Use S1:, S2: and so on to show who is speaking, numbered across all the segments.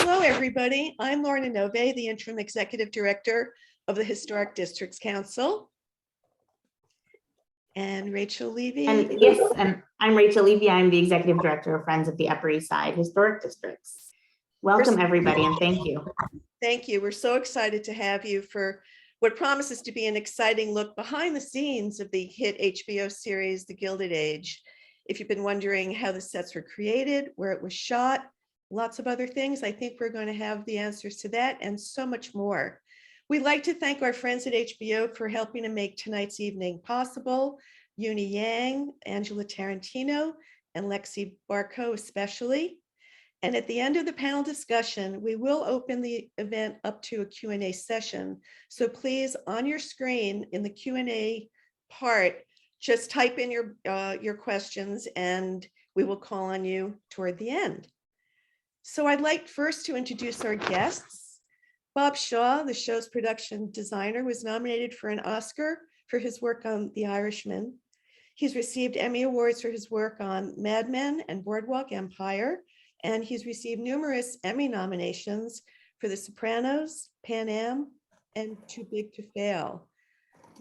S1: Hello, everybody. I'm Lorna Nowvé, the Interim Executive Director of the Historic Districts Council. And Rachel Levy.
S2: And yes, I'm Rachel Levy. I'm the Executive Director of Friends of the Upper East Side Historic Districts. Welcome, everybody, and thank you.
S1: Thank you. We're so excited to have you for what promises to be an exciting look behind the scenes of the hit HBO series, The Gilded Age. If you've been wondering how the sets were created, where it was shot, lots of other things, I think we're going to have the answers to that and so much more. We'd like to thank our friends at HBO for helping to make tonight's evening possible. Uni Yang, Angela Tarantino, and Lexi Barco especially. And at the end of the panel discussion, we will open the event up to a Q&A session. So please, on your screen in the Q&A part, just type in your questions and we will call on you toward the end. So I'd like first to introduce our guests. Bob Shaw, the show's production designer, was nominated for an Oscar for his work on The Irishman. He's received Emmy Awards for his work on Mad Men and Boardwalk Empire, and he's received numerous Emmy nominations for The Sopranos, Pan Am, and Too Big to Fail.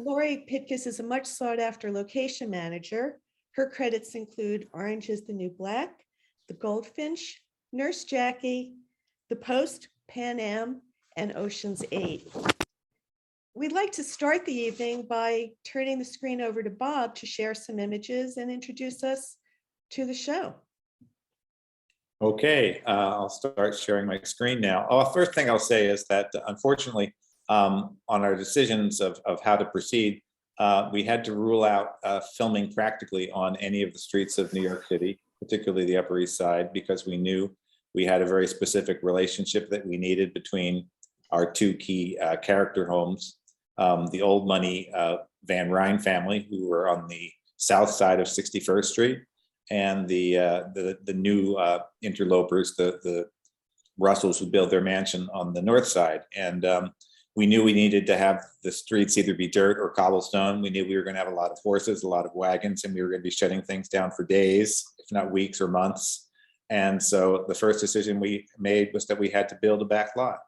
S1: Lauri Pitkus is a much sought after location manager. Her credits include Orange is the New Black, The Goldfinch, Nurse Jackie, The Post, Pan Am, and Ocean's 8. We'd like to start the evening by turning the screen over to Bob to share some images and introduce us to the show.
S3: Okay, I'll start sharing my screen now. First thing I'll say is that unfortunately, on our decisions of how to proceed, we had to rule out filming practically on any of the streets of New York City, particularly the Upper East Side, because we knew we had a very specific relationship that we needed between our two key character homes, the old money Van Rhijn family, who were on the south side of 61st Street, and the new interlopers, the Russells, who built their mansion on the north side. And we knew we needed to have the streets either be dirt or cobblestone. We knew we were going to have a lot of horses, a lot of wagons, and we were going to be shutting things down for days, if not weeks or months. And so the first decision we made was that we had to build a back lot.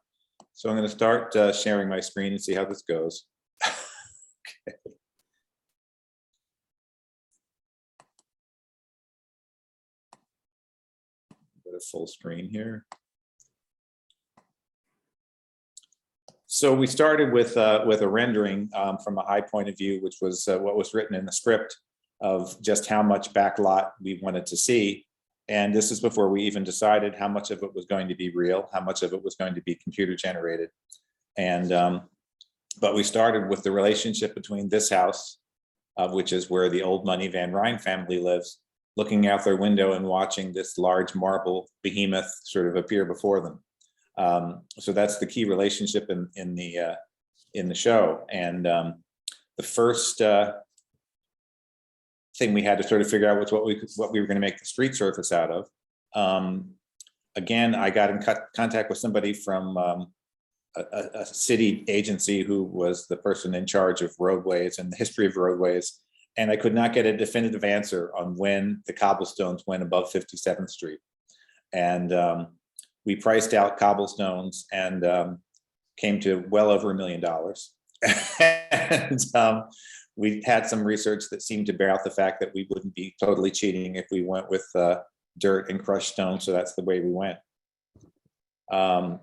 S3: So I'm going to start sharing my screen and see how this goes. Okay. Go to full screen here. So we started with a rendering from a high point of view, which was what was written in the script of just how much back lot we wanted to see. And this is before we even decided how much of it was going to be real, how much of it was going to be computer generated. And but we started with the relationship between this house, which is where the old money Van Rhijn family lives, looking out their window and watching this large marble behemoth sort of appear before them. So that's the key relationship in the show. And the first thing we had to sort of figure out was what we were going to make the street surface out of. Again, I got in contact with somebody from a city agency who was the person in charge of roadways and the history of roadways, and I could not get a definitive answer on when the cobblestones went above 57th Street. And we priced out cobblestones and came to well over $1 million. And we had some research that seemed to bear out the fact that we wouldn't be totally cheating if we went with dirt and crushed stone, so that's the way we went. And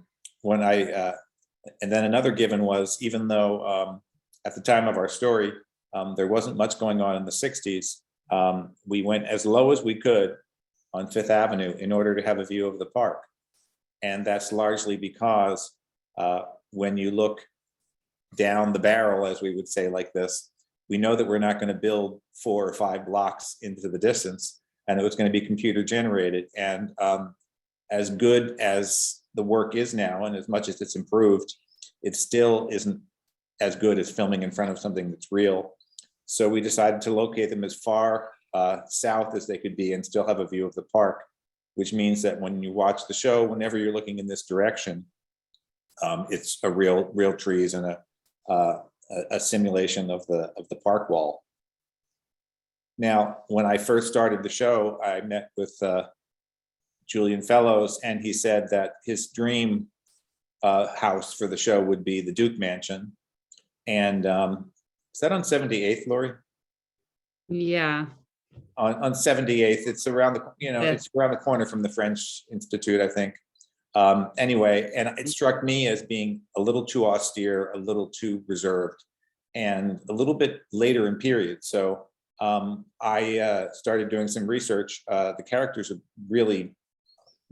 S3: then another given was, even though at the time of our story, there wasn't much going on in the 60s, we went as low as we could on Fifth Avenue in order to have a view of the park. And that's largely because when you look down the barrel, as we would say like this, we know that we're not going to build 4 or 5 blocks into the distance, and it was going to be computer generated. And as good as the work is now, and as much as it's improved, it still isn't as good as filming in front of something that's real. So we decided to locate them as far south as they could be and still have a view of the park, which means that when you watch the show, whenever you're looking in this direction, it's a real trees and a simulation of the park wall. Now, when I first started the show, I met with Julian Fellowes, and he said that his dream house for the show would be the Duke Mansion. And is that on 78th, Lauri?
S4: Yeah.
S3: On 78th, it's around the, it's around the corner from the French Institute, I think. Anyway, and it struck me as being a little too austere, a little too reserved, and a little bit later in period. So I started doing some research. The characters are really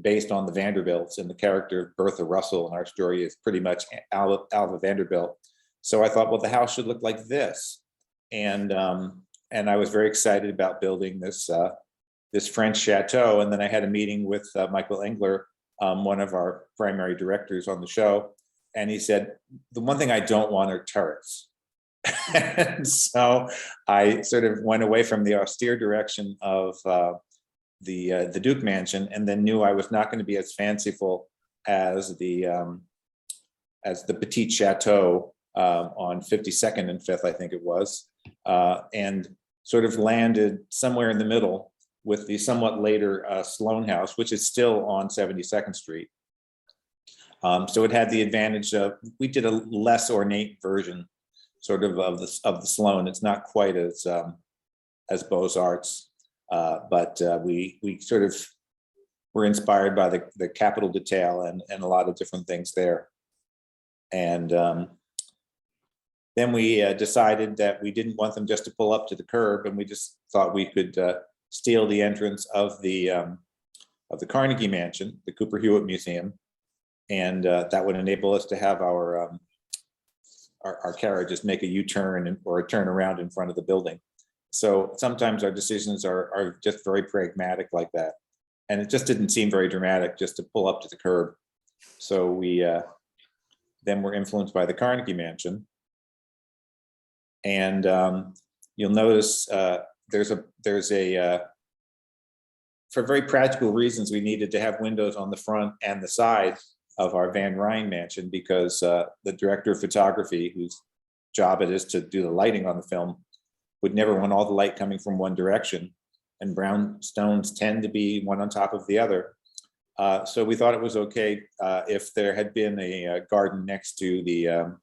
S3: based on the Vanderbilts, and the character Bertha Russell in our story is pretty much Alva Vanderbilt. So I thought, well, the house should look like this. And I was very excited about building this this French chateau. And then I had a meeting with Michael Engler, one of our primary directors on the show. And he said, the one thing I don't want are turrets. And so I sort of went away from the austere direction of the Duke Mansion, and then knew I was not going to be as fanciful as the Petit Chateau on 52nd and 5th, I think it was, and sort of landed somewhere in the middle with the somewhat later Sloane House, which is still on 72nd Street. So it had the advantage of, we did a less ornate version sort of the Sloane. It's not quite as Beaux-Arts, but we sort of were inspired by the Capitol detail and a lot of different things there. And then we decided that we didn't want them just to pull up to the curb, and we just thought we could steal the entrance of the Carnegie Mansion, the Cooper Hewitt Museum, and that would enable us to have our carriages make a U-turn or a turn around in front of the building. So sometimes our decisions are just very pragmatic like that, and it just didn't seem very dramatic just to pull up to the curb. So we then were influenced by the Carnegie Mansion. And you'll notice there's a for very practical reasons, we needed to have windows on the front and the side of our Van Rhijn mansion, because the director of photography, whose job it is to do the lighting on the film, would never want all the light coming from one direction, and brownstones tend to be one on top of the other. So we thought it was okay if there had been a garden next to the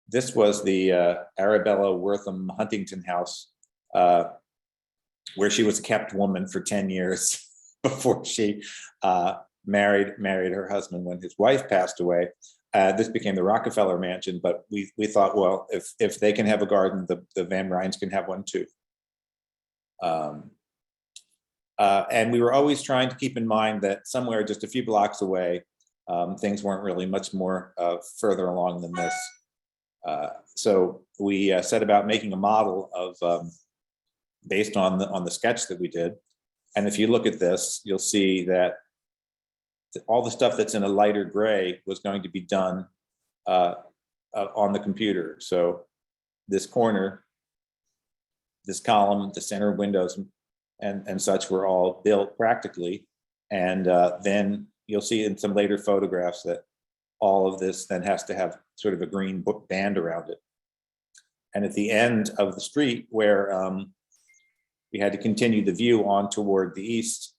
S3: this was the Arabella Wortham Huntington house, where she was a kept woman for 10 years before she married her husband when his wife passed away. This became the Rockefeller Mansion, but we thought, well, if they can have a garden, the Van Rhijns can have one too. And we were always trying to keep in mind that somewhere just a few blocks away, things weren't really much more further along than this. So we set about making a model of based on the sketch that we did. And if you look at this, you'll see that all the stuff that's in a lighter gray was going to be done on the computer. So this corner, this column, the center windows and such were all built practically. And then you'll see in some later photographs that all of this then has to have sort of a green band around it. And at the end of the street where we had to continue the view on toward the east,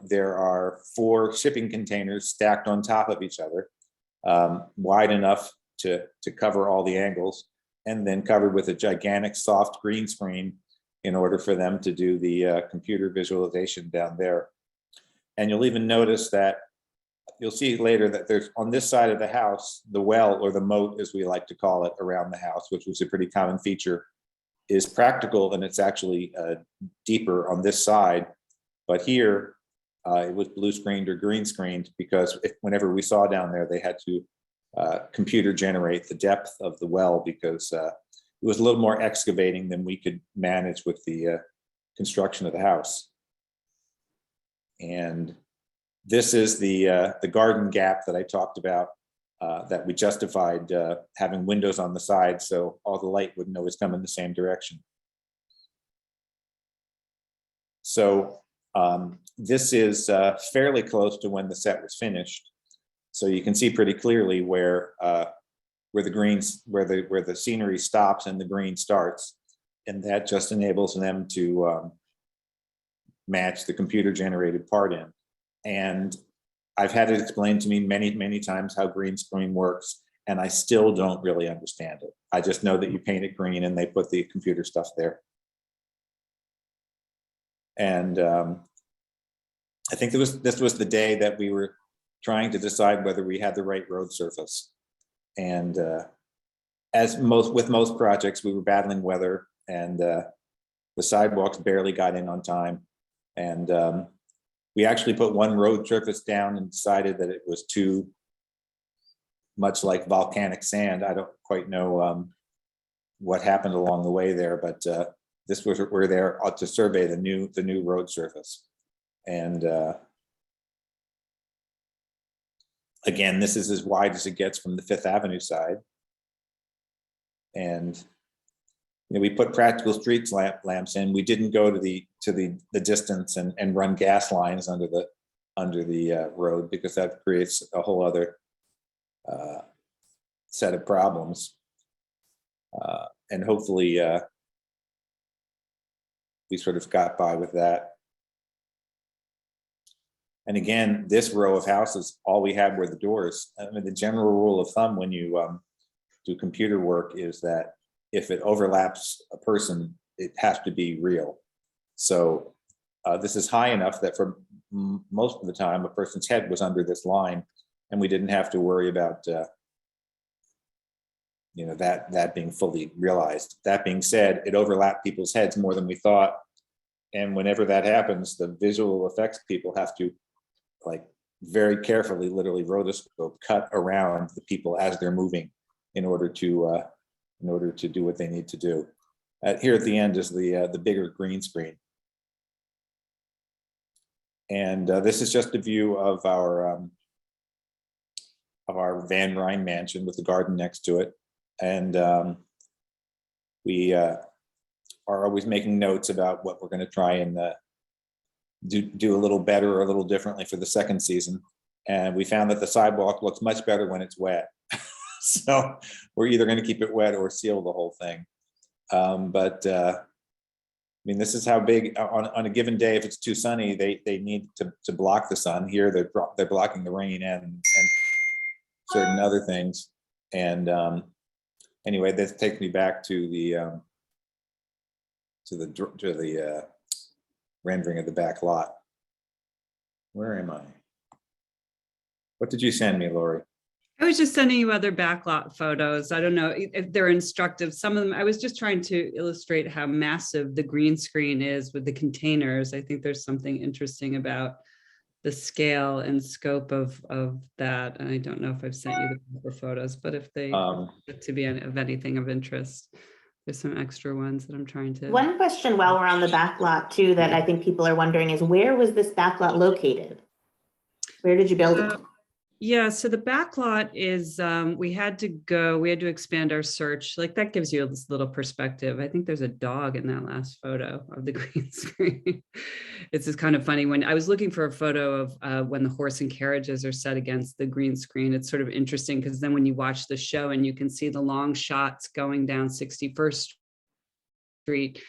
S3: there are 4 shipping containers stacked on top of each other, wide enough to cover all the angles, and then covered with a gigantic soft green screen in order for them to do the computer visualization down there. And you'll even notice that you'll see later that there's on this side of the house, the well, or the moat as we like to call it, around the house, which was a pretty common feature, is practical, and it's actually deeper on this side. But here it was blue screened or green screened, because whenever we saw down there, they had to computer generate the depth of the well, because it was a little more excavating than we could manage with the construction of the house. And this is the garden gap that I talked about, that we justified having windows on the side so all the light wouldn't always come in the same direction. So this is fairly close to when the set was finished. So you can see pretty clearly where the scenery stops and the green starts, and that just enables them to match the computer generated part in. And I've had it explained to me many, many times how green screen works, and I still don't really understand it. I just know that you paint it green and they put the computer stuff there. And I think this was the day that we were trying to decide whether we had the right road surface. And with most projects, we were battling weather, and the sidewalks barely got in on time. And we actually put one road surface down and decided that it was too much like volcanic sand. I don't quite know what happened along the way there, but we're there to survey the new road surface. And again, this is as wide as it gets from the Fifth Avenue side. And we put practical street lamps in. We didn't go to the distance and run gas lines under the road, because that creates a whole other set of problems. And hopefully we sort of got by with that. And again, this row of houses, all we had were the doors. I mean, the general rule of thumb when you do computer work is that if it overlaps a person, it has to be real. So this is high enough that for most of the time, a person's head was under this line, and we didn't have to worry about that being fully realized. That being said, it overlapped people's heads more than we thought. And whenever that happens, the visual effects people have to very carefully, literally rotoscope, cut around the people as they're moving in order to do what they need to do. Here at the end is the bigger green screen. And this is just a view of our Van Rhijn mansion with the garden next to it. And we are always making notes about what we're going to try and do a little better or a little differently for the second season. And we found that the sidewalk looks much better when it's wet. So we're either going to keep it wet or seal the whole thing. But I mean, this is how big on a given day, if it's too sunny, they need to block the sun. Here they're blocking the rain and certain other things. And anyway, this takes me back to the rendering of the back lot. Where am I? What did you send me, Lauri?
S4: I was just sending you other backlot photos. I don't know if they're instructive. Some of them, I was just trying to illustrate how massive the green screen is with the containers. I think there's something interesting about the scale and scope of that. And I don't know if I've sent you the proper photos, but if they get to be of anything of interest, there's some extra ones that I'm trying to.
S2: One question while we're on the backlot too, that I think people are wondering is, where was this backlot located? Where did you build it?
S4: Yeah, so the backlot is, we had to expand our search. That gives you this little perspective. I think there's a dog in that last photo of the green screen. It's just kind of funny. When I was looking for a photo of when the horse and carriages are set against the green screen, it's sort of interesting because then when you watch the show and you can see the long shots going down 61st Street,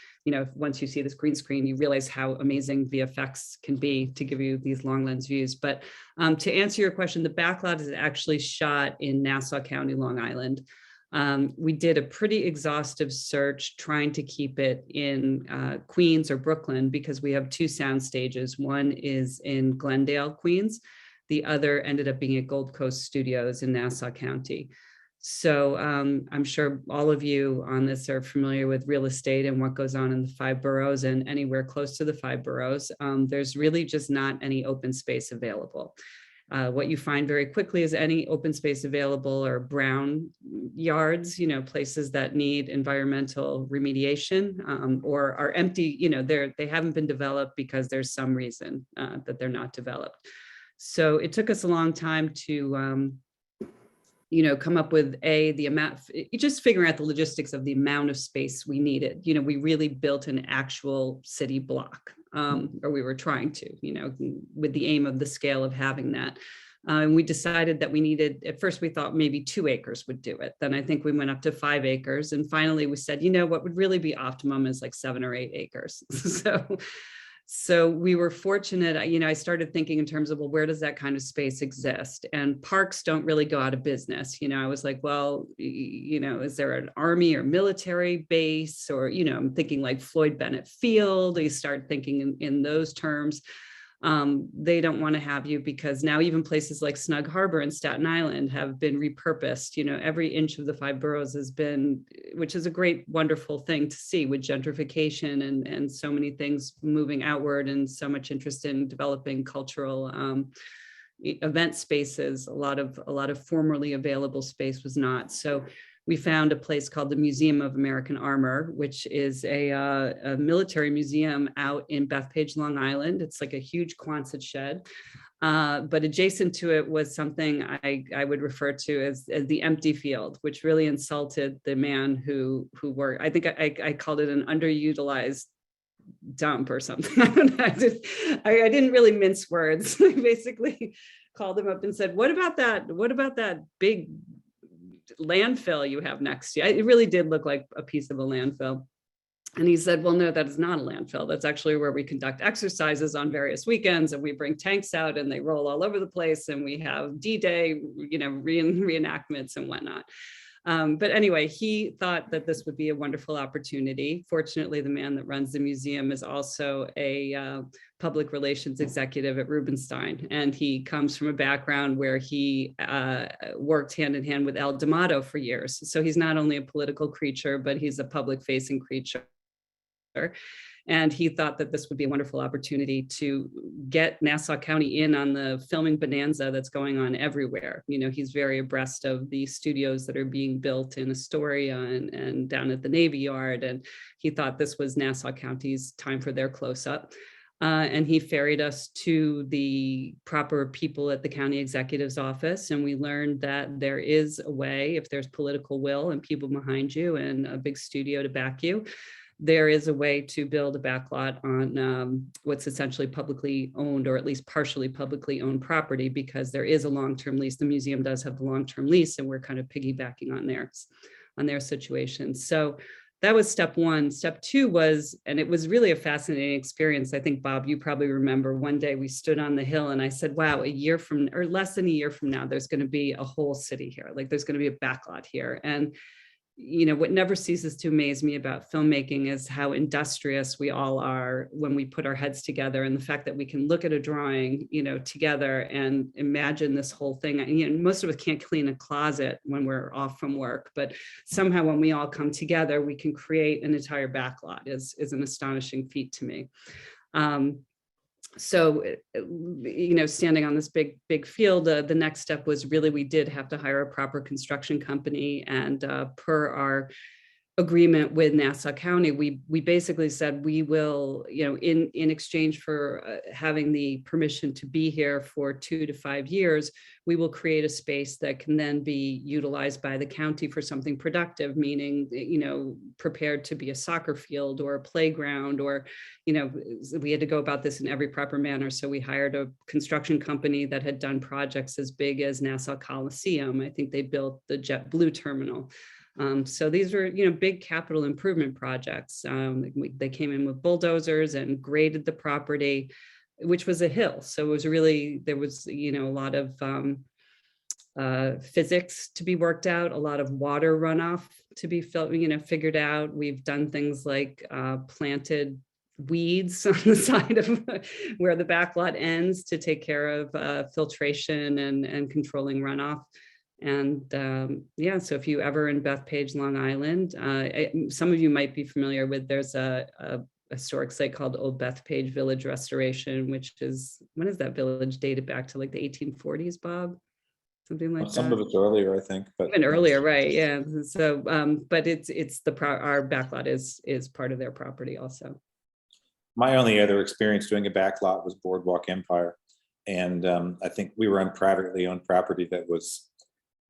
S4: once you see this green screen, you realize how amazing VFX can be to give you these long lens views. But to answer your question, the backlot is actually shot in Nassau County, Long Island. We did a pretty exhaustive search trying to keep it in Queens or Brooklyn, because we have two sound stages. One is in Glendale, Queens. The other ended up being at Gold Coast Studios in Nassau County. So I'm sure all of you on this are familiar with real estate and what goes on in the 5 boroughs, and anywhere close to the 5 boroughs. There's really just not any open space available. What you find very quickly is any open space available are brown yards, places that need environmental remediation or are empty, they haven't been developed because there's some reason that they're not developed. So it took us a long time to come up with the amount, just figuring out the logistics of the amount of space we needed. We really built an actual city block, or we were trying to, with the aim of the scale of having that. And we decided that we needed, at first we thought maybe 2 acres would do it. Then I think we went up to 5 acres. And finally we said, what would really be optimum is 7 or 8 acres. So we were fortunate, I started thinking in terms of, well, where does that kind of space exist? And parks don't really go out of business. I was like, well, is there an army or military base? Or, I'm thinking like Floyd Bennett Field. You start thinking in those terms. They don't want to have you because now even places like Snug Harbor in Staten Island have been repurposed. Every inch of the 5 boroughs has been, which is a great, wonderful thing to see with gentrification and so many things moving outward and so much interest in developing cultural event spaces. A lot of formerly available space was not. So we found a place called the Museum of American Armor, which is a military museum out in Bethpage, Long Island. It's like a huge Quonset shed. But adjacent to it was something I would refer to as the empty field, which really insulted the man who worked. I think I called it an underutilized dump or something. I don't know. I didn't really mince words. I basically called him up and said, what about that big landfill you have next to you? It really did look like a piece of a landfill. And he said, well, no, that is not a landfill. That's actually where we conduct exercises on various weekends, and we bring tanks out and they roll all over the place, and we have D-Day, reenactments and whatnot. But anyway, he thought that this would be a wonderful opportunity. Fortunately, the man that runs the museum is also a public relations executive at Rubenstein. And he comes from a background where he worked hand in hand with El D'Amato for years. So he's not only a political creature, but he's a public facing creature. And he thought that this would be a wonderful opportunity to get Nassau County in on the filming bonanza that's going on everywhere. He's very abreast of the studios that are being built in Astoria and down at the Navy Yard. And he thought this was Nassau County's time for their close-up. And he ferried us to the proper people at the county executive's office. And we learned that there is a way, if there's political will and people behind you and a big studio to back you, there is a way to build a backlot on what's essentially publicly owned, or at least partially publicly owned property, because there is a long-term lease. The museum does have the long-term lease, and we're kind of piggybacking on their situation. So that was step one. Step two was, and it was really a fascinating experience. I think, Bob, you probably remember one day we stood on the hill and I said, wow, less than a year from now, there's going to be a whole city here. Like there's going to be a backlot here. And what never ceases to amaze me about filmmaking is how industrious we all are when we put our heads together, and the fact that we can look at a drawing, together and imagine this whole thing. Most of us can't clean a closet when we're off from work, but somehow when we all come together, we can create an entire backlot. Is an astonishing feat to me. So, standing on this big field, the next step was really, we did have to hire a proper construction company. And per our agreement with Nassau County, we basically said we will, in exchange for having the permission to be here for 2 to 5 years, we will create a space that can then be utilized by the county for something productive, meaning, prepared to be a soccer field or a playground, or, we had to go about this in every proper manner. So we hired a construction company that had done projects as big as Nassau Coliseum. I think they built the JetBlue terminal. So these were, big capital improvement projects. They came in with bulldozers and graded the property, which was a hill. So it was really, there was, a lot of physics to be worked out, a lot of water runoff to be figured out. We've done things like planted weeds on the side of where the backlot ends to take care of filtration and controlling runoff. And so if you ever in Bethpage, Long Island, some of you might be familiar with, there's a historic site called Old Bethpage Village Restoration, which is, when is that village dated back to, like the 1840s, Bob? Something like that.
S3: Some of it's earlier, I think. But
S4: even earlier, right? Yeah. So, but our backlot is part of their property also.
S3: My only other experience doing a backlot was Boardwalk Empire. And I think we were on privately owned property that was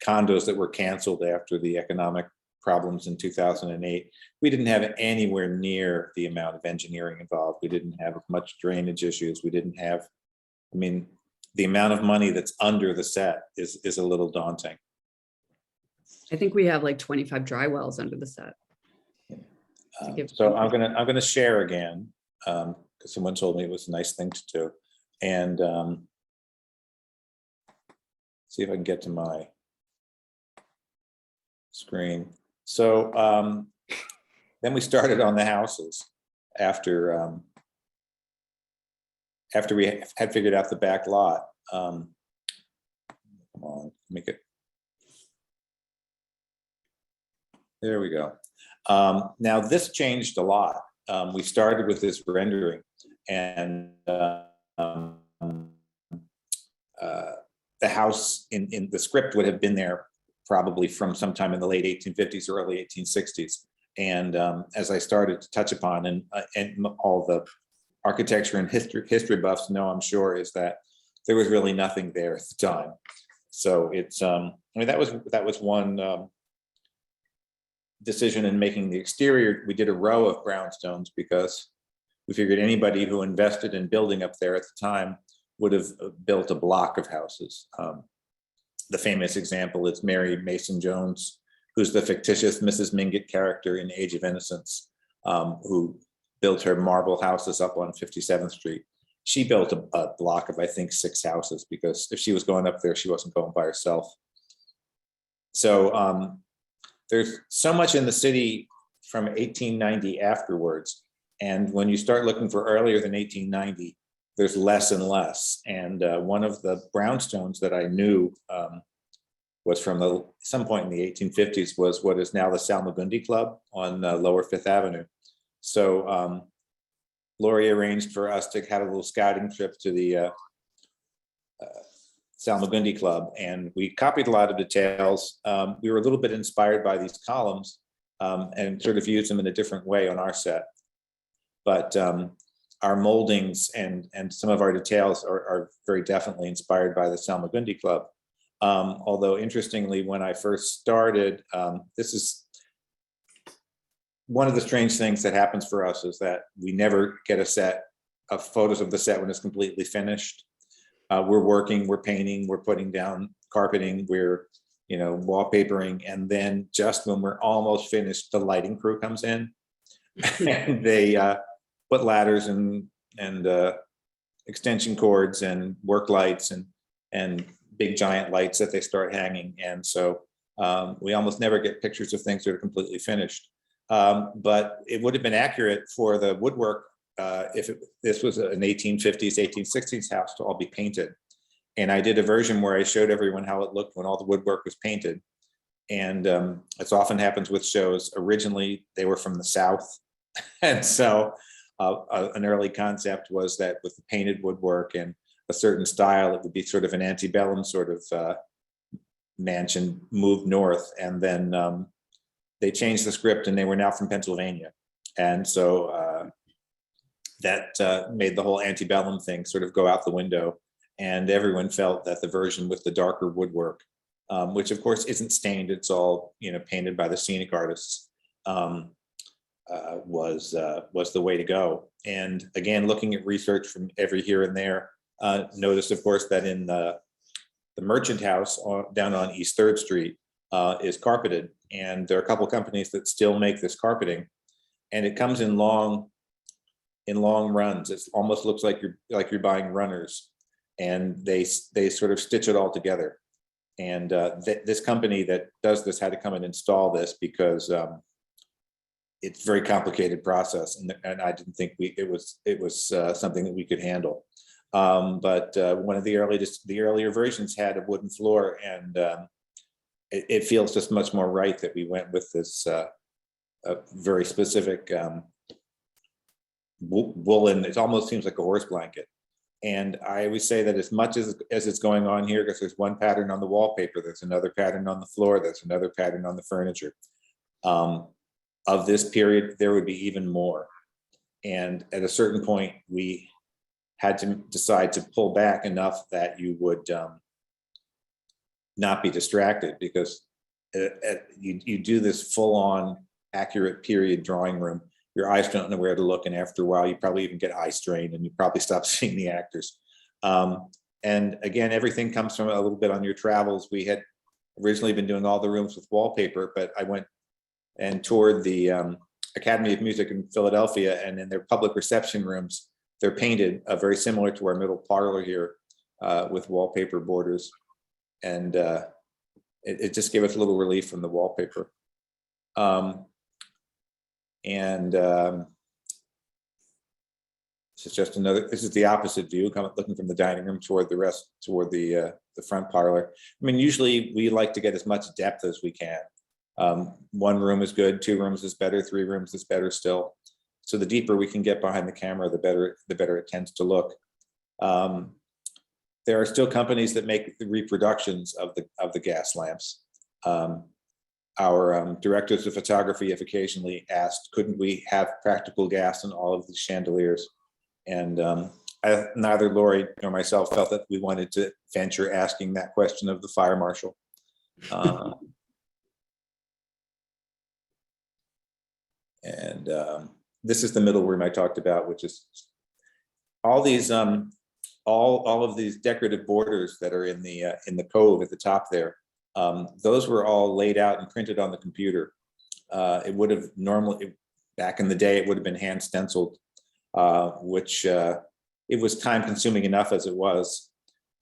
S3: condos that were canceled after the economic problems in 2008. We didn't have anywhere near the amount of engineering involved. We didn't have much drainage issues. We didn't have, the amount of money that's under the set is a little daunting.
S4: I think we have like 25 dry wells under the set.
S3: So I'm gonna share again, because someone told me it was a nice thing to do. And see if I can get to my screen. So then we started on the houses after we had figured out the back lot. Come on, make it. There we go. Now this changed a lot. We started with this rendering, and the house in the script would have been there probably from sometime in the late 1850s or early 1860s. And as I started to touch upon, and all the architecture and history buffs know, I'm sure, is that there was really nothing there at the time. So it's, I mean, that was one decision in making the exterior. We did a row of brownstones because we figured anybody who invested in building up there at the time would have built a block of houses. The famous example is Mary Mason Jones, who's the fictitious Mrs. Mingott character in Age of Innocence, who built her marble houses up on 57th Street. She built a block of, I think, 6 houses, because if she was going up there, she wasn't going by herself. So there's so much in the city from 1890 afterwards. And when you start looking for earlier than 1890, there's less and less. And one of the brownstones that I knew was from some point in the 1850s was what is now the Salmagundi Club on Lower Fifth Avenue. So Lauri arranged for us to have a little scouting trip to the Salmagundi Club, and we copied a lot of details. We were a little bit inspired by these columns and sort of used them in a different way on our set. But our moldings and some of our details are very definitely inspired by the Salmagundi Club. Although interestingly, when I first started, this is one of the strange things that happens for us, is that we never get a set of photos of the set when it's completely finished. We're working, we're painting, we're putting down carpeting, we're wallpapering, and then just when we're almost finished, the lighting crew comes in and they put ladders and extension cords and work lights and big giant lights that they start hanging. And so we almost never get pictures of things that are completely finished. But it would have been accurate for the woodwork if this was an 1850s, 1860s house to all be painted. And I did a version where I showed everyone how it looked when all the woodwork was painted. And as often happens with shows, originally they were from the South. And so an early concept was that with the painted woodwork and a certain style, it would be sort of an antebellum sort of mansion moved north. And then they changed the script and they were now from Pennsylvania. And so that made the whole antebellum thing sort of go out the window. And everyone felt that the version with the darker woodwork, which of course isn't stained, it's all painted by the scenic artists, was the way to go. And again, looking at research from every here and there, noticed of course that in the Merchant House down on East 3rd Street is carpeted, and there are a couple of companies that still make this carpeting, and it comes in long runs. It almost looks like you're buying runners, and they sort of stitch it all together. And this company that does this had to come and install this because it's a very complicated process, and I didn't think it was something that we could handle. But one of the earlier versions had a wooden floor, and it feels just much more right that we went with this very specific woolen. It almost seems like a horse blanket. And I always say that as much as it's going on here, because there's one pattern on the wallpaper, there's another pattern on the floor, there's another pattern on the furniture. Of this period, there would be even more. And at a certain point, we had to decide to pull back enough that you would not be distracted, because you do this full-on accurate period drawing room. Your eyes don't know where to look, and after a while, you probably even get eye strain, and you probably stop seeing the actors. And again, everything comes from a little bit on your travels. We had originally been doing all the rooms with wallpaper, but I went and toured the Academy of Music in Philadelphia, and in their public reception rooms, they're painted very similar to our middle parlor here with wallpaper borders. And it just gave us a little relief from the wallpaper. This is just another, this is the opposite view, looking from the dining room toward the front parlor. I mean, usually we like to get as much depth as we can. One room is good, 2 rooms is better, 3 rooms is better still. So the deeper we can get behind the camera, the better it tends to look. There are still companies that make the reproductions of the gas lamps. Our directors of photography have occasionally asked, couldn't we have practical gas in all of the chandeliers? And neither Lauri nor myself felt that we wanted to venture asking that question of the fire marshal. This is the middle room I talked about, which is all these all of these decorative borders that are in the cove at the top there. Those were all laid out and printed on the computer. It would have normally, back in the day, it would have been hand stenciled, which it was time consuming enough as it was.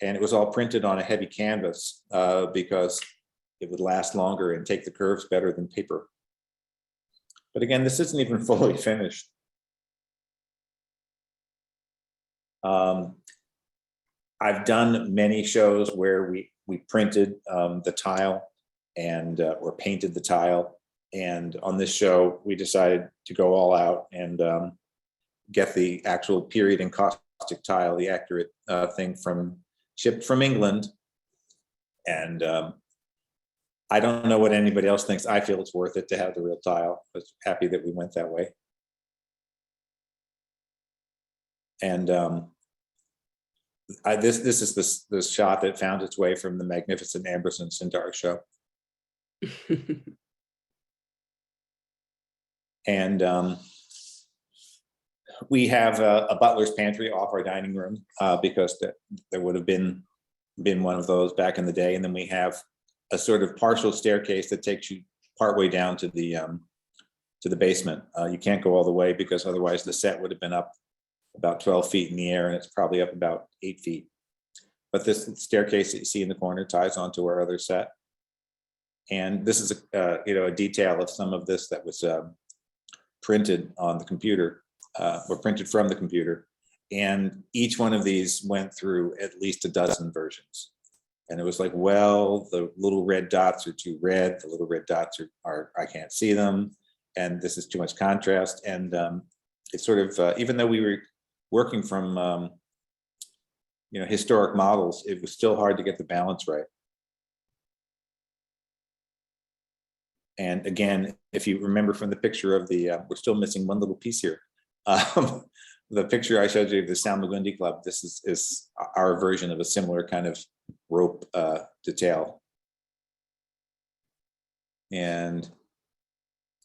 S3: And it was all printed on a heavy canvas because it would last longer and take the curves better than paper. But again, this isn't even fully finished. I've done many shows where we printed the tile and or painted the tile. And on this show, we decided to go all out and get the actual period and caustic tile, the accurate thing shipped from England. And I don't know what anybody else thinks. I feel it's worth it to have the real tile. I was happy that we went that way. And this is this shot that found its way from the magnificent Ambersons into our show. And we have a butler's pantry off our dining room because there would have been one of those back in the day. And then we have a sort of partial staircase that takes you partway down to the basement. You can't go all the way because otherwise the set would have been up about 12 feet in the air, and it's probably up about 8 feet. But this staircase that you see in the corner ties onto our other set. And this is a detail of some of this that was printed on the computer, or printed from the computer. And each one of these went through at least a dozen versions. And it was like, well, the little red dots are too red. The little red dots are I can't see them. And this is too much contrast. And it's sort of, even though we were working from, historic models, it was still hard to get the balance right. And again, if you remember from the picture of we're still missing one little piece here. The picture I showed you of the Salmagundi Club, this is our version of a similar kind of rope detail. And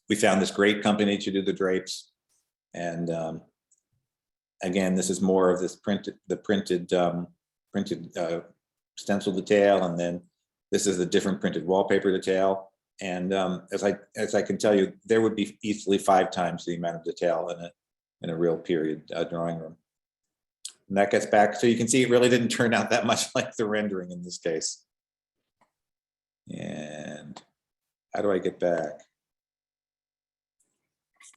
S3: we found this great company to do the drapes. And again, this is more of this printed stencil detail. And then this is the different printed wallpaper detail. And as I can tell you, there would be easily 5 times the amount of detail in a real period drawing room. And that gets back, so you can see it really didn't turn out that much like the rendering in this case. And how do I get back?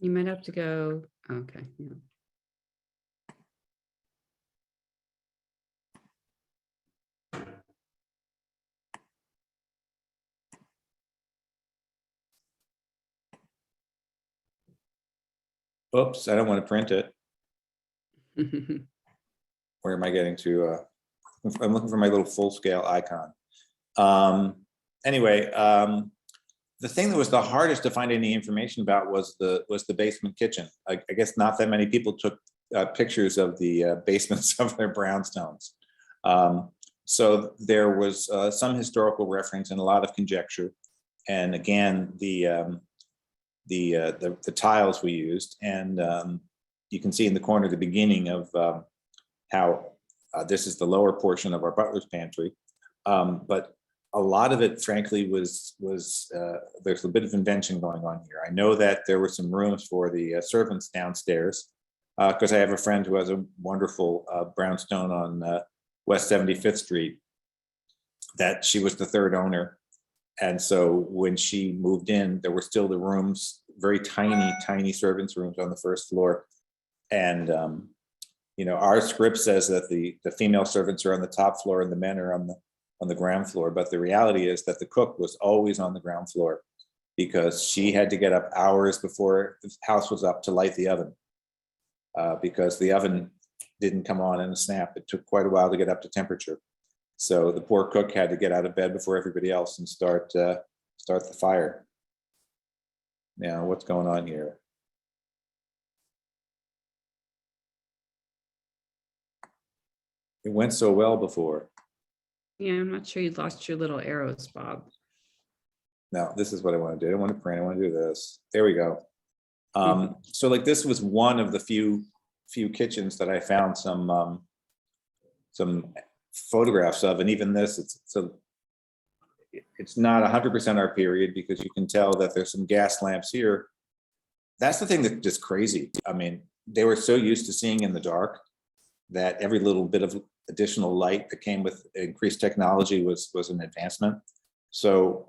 S4: You might have to go, okay. Yeah.
S3: Oops, I don't want to print it. Where am I getting to? I'm looking for my little full scale icon. Anyway, the thing that was the hardest to find any information about was the basement kitchen. I guess not that many people took pictures of the basements of their brownstones. So there was some historical reference and a lot of conjecture. And again, the tiles we used, and you can see in the corner the beginning of how this is the lower portion of our butler's pantry, but a lot of it, frankly, was there's a bit of invention going on here. I know that there were some rooms for the servants downstairs, because I have a friend who has a wonderful brownstone on West 75th Street, that she was the third owner. And so when she moved in, there were still the rooms, very tiny, tiny servants' rooms on the first floor. And, you know, our script says that the female servants are on the top floor and the men are on the ground floor. But the reality is that the cook was always on the ground floor because she had to get up hours before the house was up to light the oven, because the oven didn't come on in a snap. It took quite a while to get up to temperature. So the poor cook had to get out of bed before everybody else and start the fire. Now, what's going on here? It went so well before.
S4: Yeah, I'm not sure you lost your little arrows, Bob.
S3: Now, this is what I want to do. I want to print. I want to do this. There we go. So like this was one of the few kitchens that I found some photographs of, and even this, it's not 100% our period because you can tell that there's some gas lamps here. That's the thing that's just crazy. I mean, they were so used to seeing in the dark that every little bit of additional light that came with increased technology was an advancement. So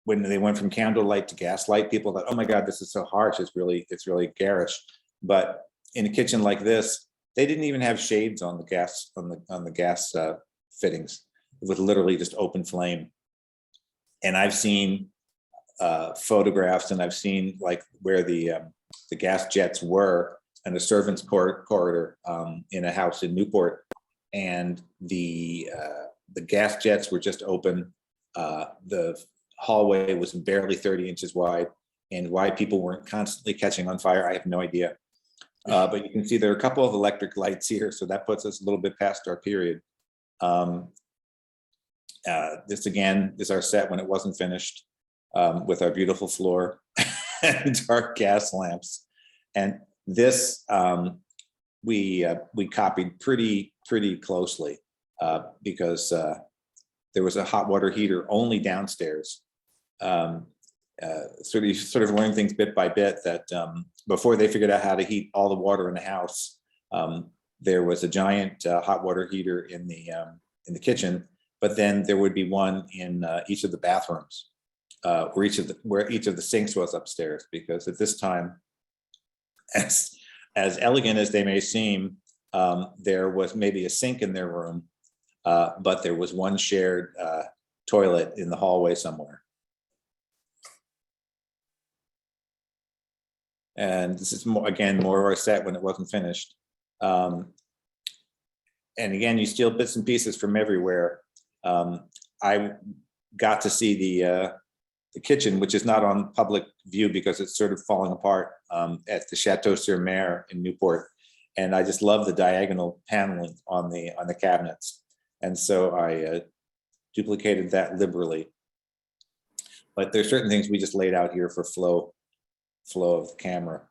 S3: when they went from candlelight to gaslight, people thought, oh my God, this is so harsh. It's really garish. But in a kitchen like this, they didn't even have shades on the gas fittings. It was literally just open flame. And I've seen photographs, and I've seen like where the gas jets were in a servants' corridor in a house in Newport, and the gas jets were just open. The hallway was barely 30 inches wide, and why people weren't constantly catching on fire, I have no idea. But you can see there are a couple of electric lights here, so that puts us a little bit past our period. This again is our set when it wasn't finished, with our beautiful floor and dark gas lamps. And this we copied pretty closely because there was a hot water heater only downstairs. Sort of learn things bit by bit that before they figured out how to heat all the water in the house, there was a giant hot water heater in the kitchen, but then there would be one in each of the bathrooms, where each of the sinks was upstairs, because at this time, as elegant as they may seem, there was maybe a sink in their room, but there was one shared toilet in the hallway somewhere. And this is more of our set when it wasn't finished. And again, you steal bits and pieces from everywhere. I got to see the kitchen, which is not on public view because it's sort of falling apart, at the Chateau sur Mer in Newport. And I just love the diagonal paneling on the cabinets. And so I duplicated that liberally. But there's certain things we just laid out here for flow of camera.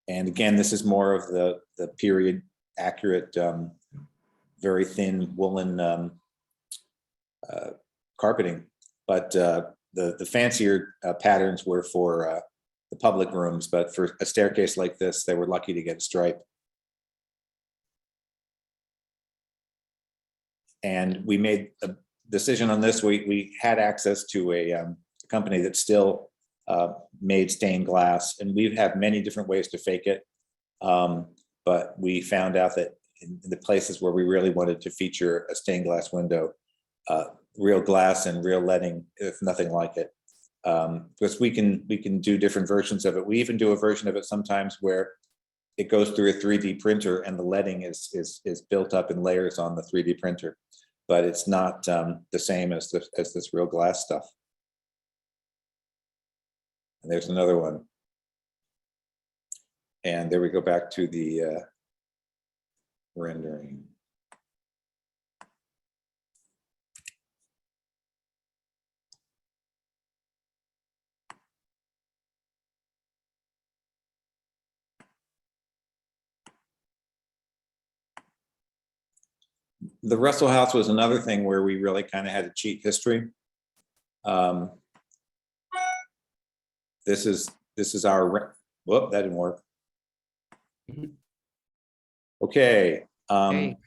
S3: And again, this is more of the period accurate, very thin woolen carpeting, but the fancier patterns were for the public rooms, but for a staircase like this, they were lucky to get a stripe. And we made a decision on this. We had access to a company that still made stained glass, and we've had many different ways to fake it. But we found out that in the places where we really wanted to feature a stained glass window, real glass and real leading, if nothing like it. Because we can do different versions of it. We even do a version of it sometimes where it goes through a 3D printer and the leading is built up in layers on the 3D printer, but it's not the same as this real glass stuff. And there's another one. And there we go back to the rendering. The Russell House was another thing where we really kind of had to cheat history. This is this is our, whoop, that didn't work.
S4: Mhm.
S3: Okay.
S4: Great.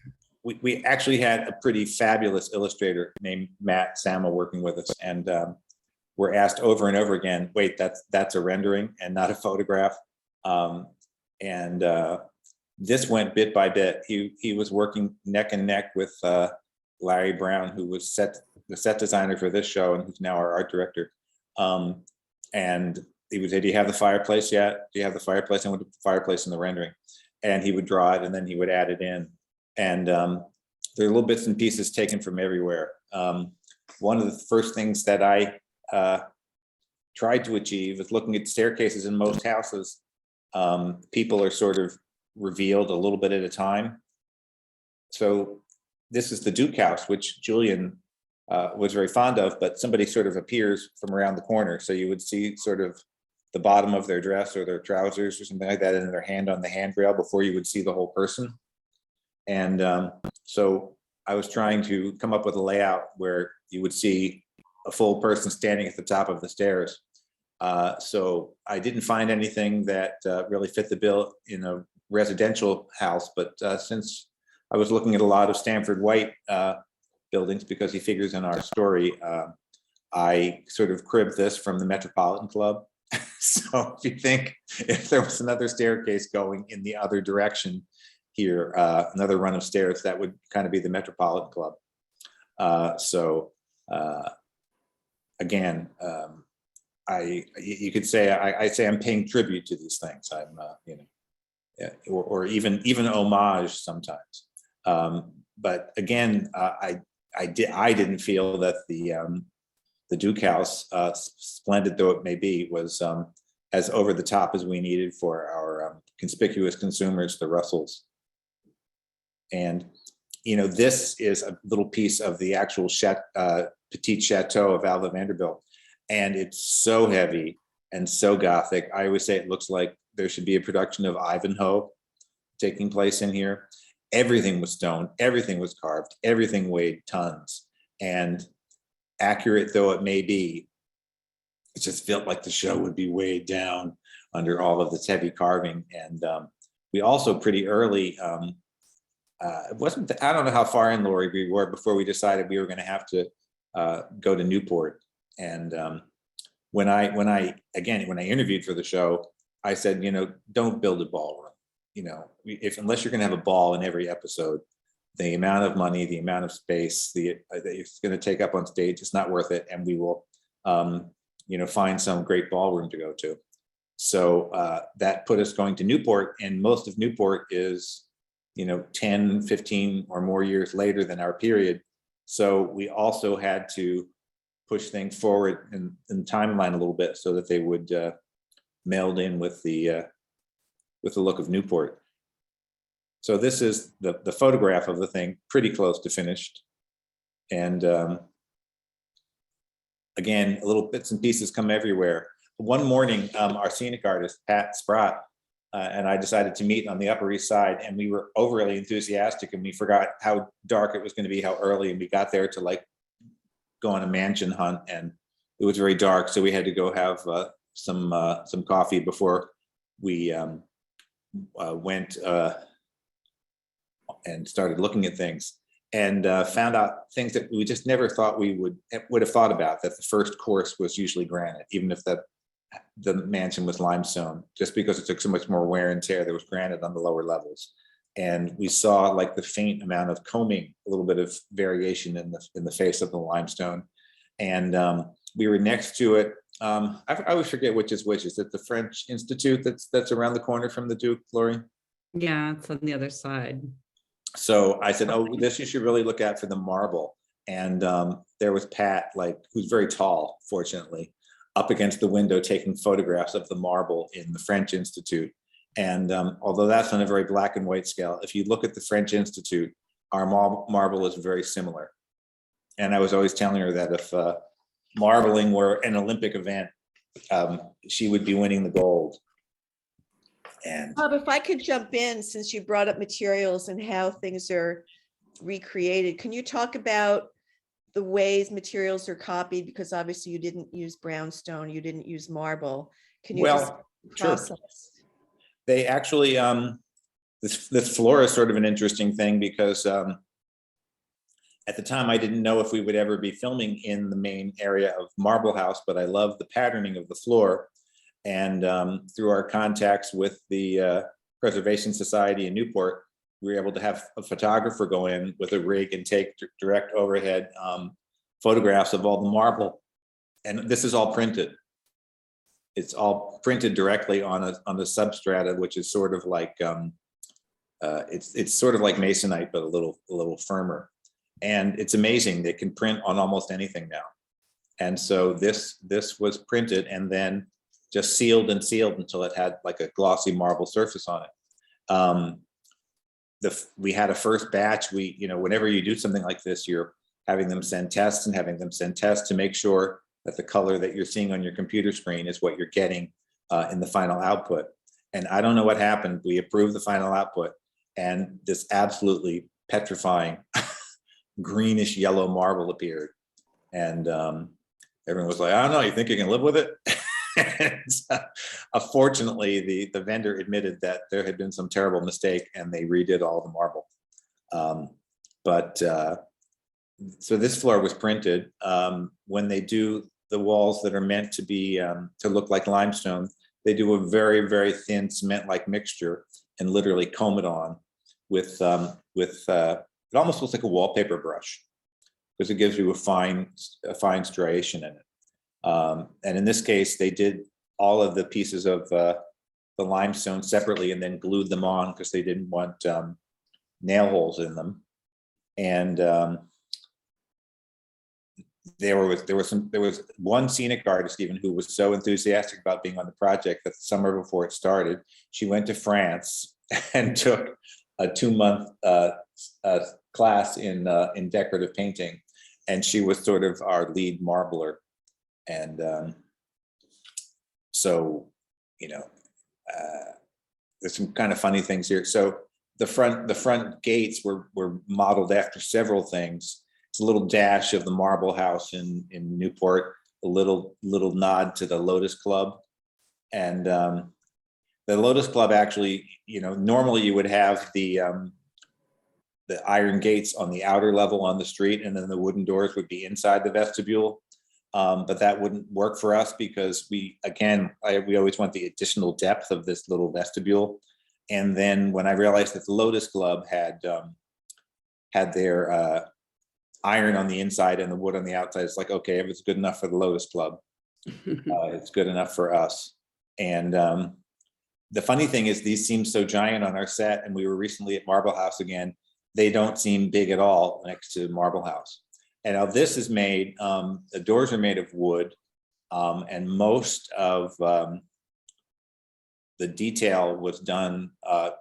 S3: We actually had a pretty fabulous illustrator named Matt Sama working with us, and we're asked over and over again, wait, that's a rendering and not a photograph. This went bit by bit. He was working neck and neck with Lauri Brown, who was the set designer for this show and who's now our art director. And he would say, do you have the fireplace yet? Do you have the fireplace? And would put the fireplace in the rendering. And he would draw it and then he would add it in. And there are little bits and pieces taken from everywhere. One of the first things that I tried to achieve is looking at staircases in most houses. People are sort of revealed a little bit at a time. So this is the Duke house, which Julian was very fond of, but somebody sort of appears from around the corner. So you would see sort of the bottom of their dress or their trousers or something like that, and their hand on the handrail before you would see the whole person. And so I was trying to come up with a layout where you would see a full person standing at the top of the stairs. So I didn't find anything that really fit the bill in a residential house, but since I was looking at a lot of Stanford White buildings because he figures in our story, I sort of cribbed this from the Metropolitan Club. So if you think if there was another staircase going in the other direction here, another run of stairs, that would kind of be the Metropolitan Club. Again, you could say I say I'm paying tribute to these things. I'm or even homage sometimes. But again, I didn't feel that the Duke house, splendid though it may be, was as over the top as we needed for our conspicuous consumers, the Russells. And this is a little piece of the actual Petite Chateau of Alva Vanderbilt, and it's so heavy and so Gothic. I always say it looks like there should be a production of Ivanhoe taking place in here. Everything was stone, everything was carved, everything weighed tons. And accurate though it may be, it just felt like the show would be weighed down under all of this heavy carving. And we also pretty early, it wasn't, I don't know how far in, Lauri, we were before we decided we were going to have to go to Newport. And when I interviewed for the show, I said, don't build a ballroom. Unless you're going to have a ball in every episode, the amount of money, the amount of space that it's going to take up on stage, it's not worth it. And we will, find some great ballroom to go to. So that put us going to Newport, and most of Newport is, 10, 15 or more years later than our period. So we also had to push things forward in the timeline a little bit so that they would meld in with the look of Newport. So this is the photograph of the thing, pretty close to finished. And again, little bits and pieces come everywhere. One morning, our scenic artist, Pat Sprott, and I decided to meet on the Upper East Side, and we were overly enthusiastic, and we forgot how dark it was going to be, how early, and we got there to go on a mansion hunt, and it was very dark, so we had to go have some coffee before we went and started looking at things, and found out things that we just never thought we would have thought about, that the first course was usually granite, even if the mansion was limestone, just because it took so much more wear and tear. There was granite on the lower levels. And we saw the faint amount of combing, a little bit of variation in the face of the limestone. And we were next to it. I always forget which is which. Is it the French Institute that's around the corner from the Duke, Lauri?
S4: Yeah, it's on the other side.
S3: So I said, oh, this you should really look at for the marble. And there was Pat, who's very tall, fortunately, up against the window taking photographs of the marble in the French Institute. And although that's on a very black and white scale, if you look at the French Institute, our marble is very similar. And I was always telling her that if marbling were an Olympic event, she would be winning the gold. And
S1: Bob, if I could jump in, since you brought up materials and how things are recreated, can you talk about the ways materials are copied? Because obviously you didn't use brownstone, you didn't use marble. Can you just
S3: Well, sure.
S1: process?
S3: They actually, this floor is sort of an interesting thing because at the time I didn't know if we would ever be filming in the main area of Marble House, but I love the patterning of the floor. And through our contacts with the Preservation Society in Newport, we were able to have a photographer go in with a rig and take direct overhead photographs of all the marble. And this is all printed. It's all printed directly on the substrata, which is sort of like it's sort of like masonite, but a little firmer. And it's amazing. They can print on almost anything now. And so this was printed and then just sealed and sealed until it had like a glossy marble surface on it. We had a first batch. Whenever you do something like this, you're having them send tests to make sure that the color that you're seeing on your computer screen is what you're getting in the final output. And I don't know what happened. We approved the final output and this absolutely petrifying greenish yellow marble appeared. And everyone was like, I don't know, you think you can live with it? And, fortunately, the vendor admitted that there had been some terrible mistake and they redid all the marble. So this floor was printed. When they do the walls that are meant to be to look like limestone, they do a very, very thin cement-like mixture and literally comb it on with it almost looks like a wallpaper brush because it gives you a fine striation in it. And in this case, they did all of the pieces of the limestone separately and then glued them on because they didn't want nail holes in them. And there was one scenic artist even who was so enthusiastic about being on the project that the summer before it started, she went to France and took a 2-month class in decorative painting, and she was sort of our lead marbler. And so, there's some kind of funny things here. So the front gates were modeled after several things. It's a little dash of the Marble House in Newport, a little nod to the Lotus Club. And the Lotus Club actually, normally you would have the iron gates on the outer level on the street, and then the wooden doors would be inside the vestibule. But that wouldn't work for us because we always want the additional depth of this little vestibule. And then when I realized that the Lotus Club had their iron on the inside and the wood on the outside, it's like, okay, if it's good enough for the Lotus Club, it's good enough for us. And the funny thing is these seem so giant on our set, and we were recently at Marble House again. They don't seem big at all next to Marble House. And now this is made, the doors are made of wood, and most of the detail was done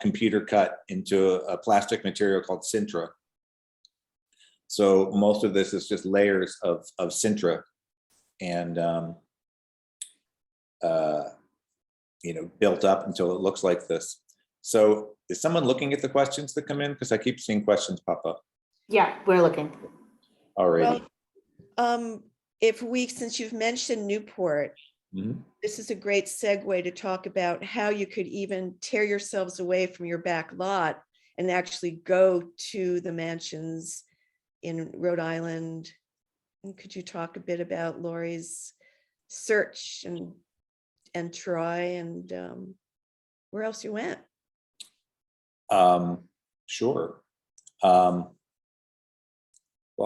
S3: computer cut into a plastic material called Sintra. So most of this is just layers of Sintra and, built up until it looks like this. So is someone looking at the questions that come in? Because I keep seeing questions pop up.
S2: Yeah, we're looking.
S3: Alrighty.
S1: Well, since you've mentioned Newport, this is a great segue to talk about how you could even tear yourselves away from your back lot and actually go to the mansions in Rhode Island. And could you talk a bit about Lauri's search and Troy and where else you went?
S3: Sure. Well,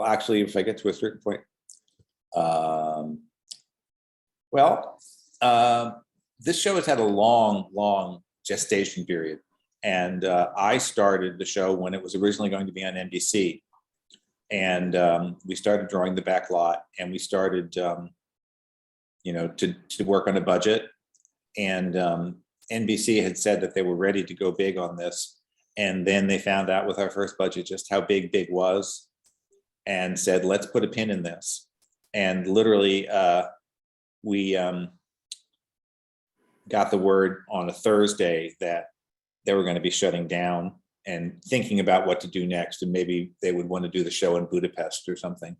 S3: actually, if I get to a certain point, this show has had a long gestation period. And I started the show when it was originally going to be on NBC. And we started drawing the back lot, and we started, to work on a budget. And NBC had said that they were ready to go big on this. And then they found out with our first budget just how big was, and said, let's put a pin in this. And literally, we got the word on a Thursday that they were going to be shutting down and thinking about what to do next. And maybe they would want to do the show in Budapest or something.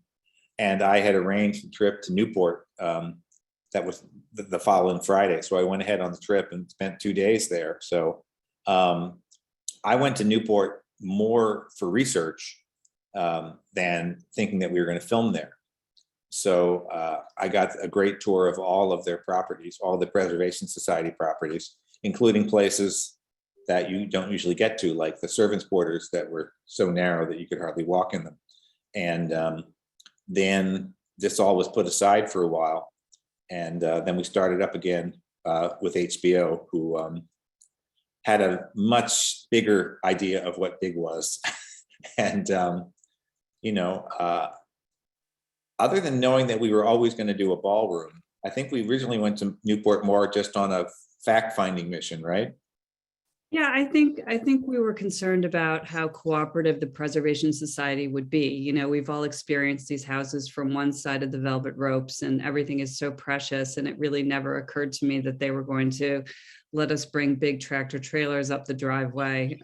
S3: And I had arranged a trip to Newport to that was the following Friday. So I went ahead on the trip and spent 2 days there. So I went to Newport more for research than thinking that we were going to film there. So I got a great tour of all of their properties, all the Preservation Society properties, including places that you don't usually get to, like the servants' quarters that were so narrow that you could hardly walk in them. And then this all was put aside for a while. And then we started up again with HBO, who had a much bigger idea of what big was. And, other than knowing that we were always going to do a ballroom, I think we originally went to Newport more just on a fact-finding mission, right?
S4: Yeah, I think we were concerned about how cooperative the Preservation Society would be. You know, we've all experienced these houses from one side of the velvet ropes, and everything is so precious. And it really never occurred to me that they were going to let us bring big tractor trailers up the driveway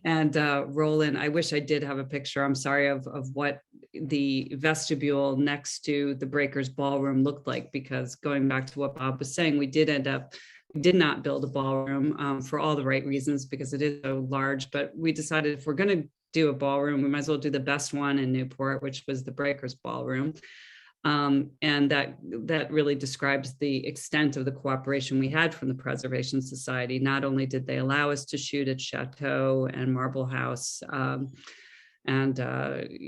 S4: and roll in. I wish I did have a picture, I'm sorry, of what the vestibule next to the Breakers Ballroom looked like, because going back to what Bob was saying, we did not build a ballroom for all the right reasons, because it is so large. But we decided if we're going to do a ballroom, we might as well do the best one in Newport, which was the Breakers Ballroom. And that really describes the extent of the cooperation we had from the Preservation Society. Not only did they allow us to shoot at Chateau and Marble House, and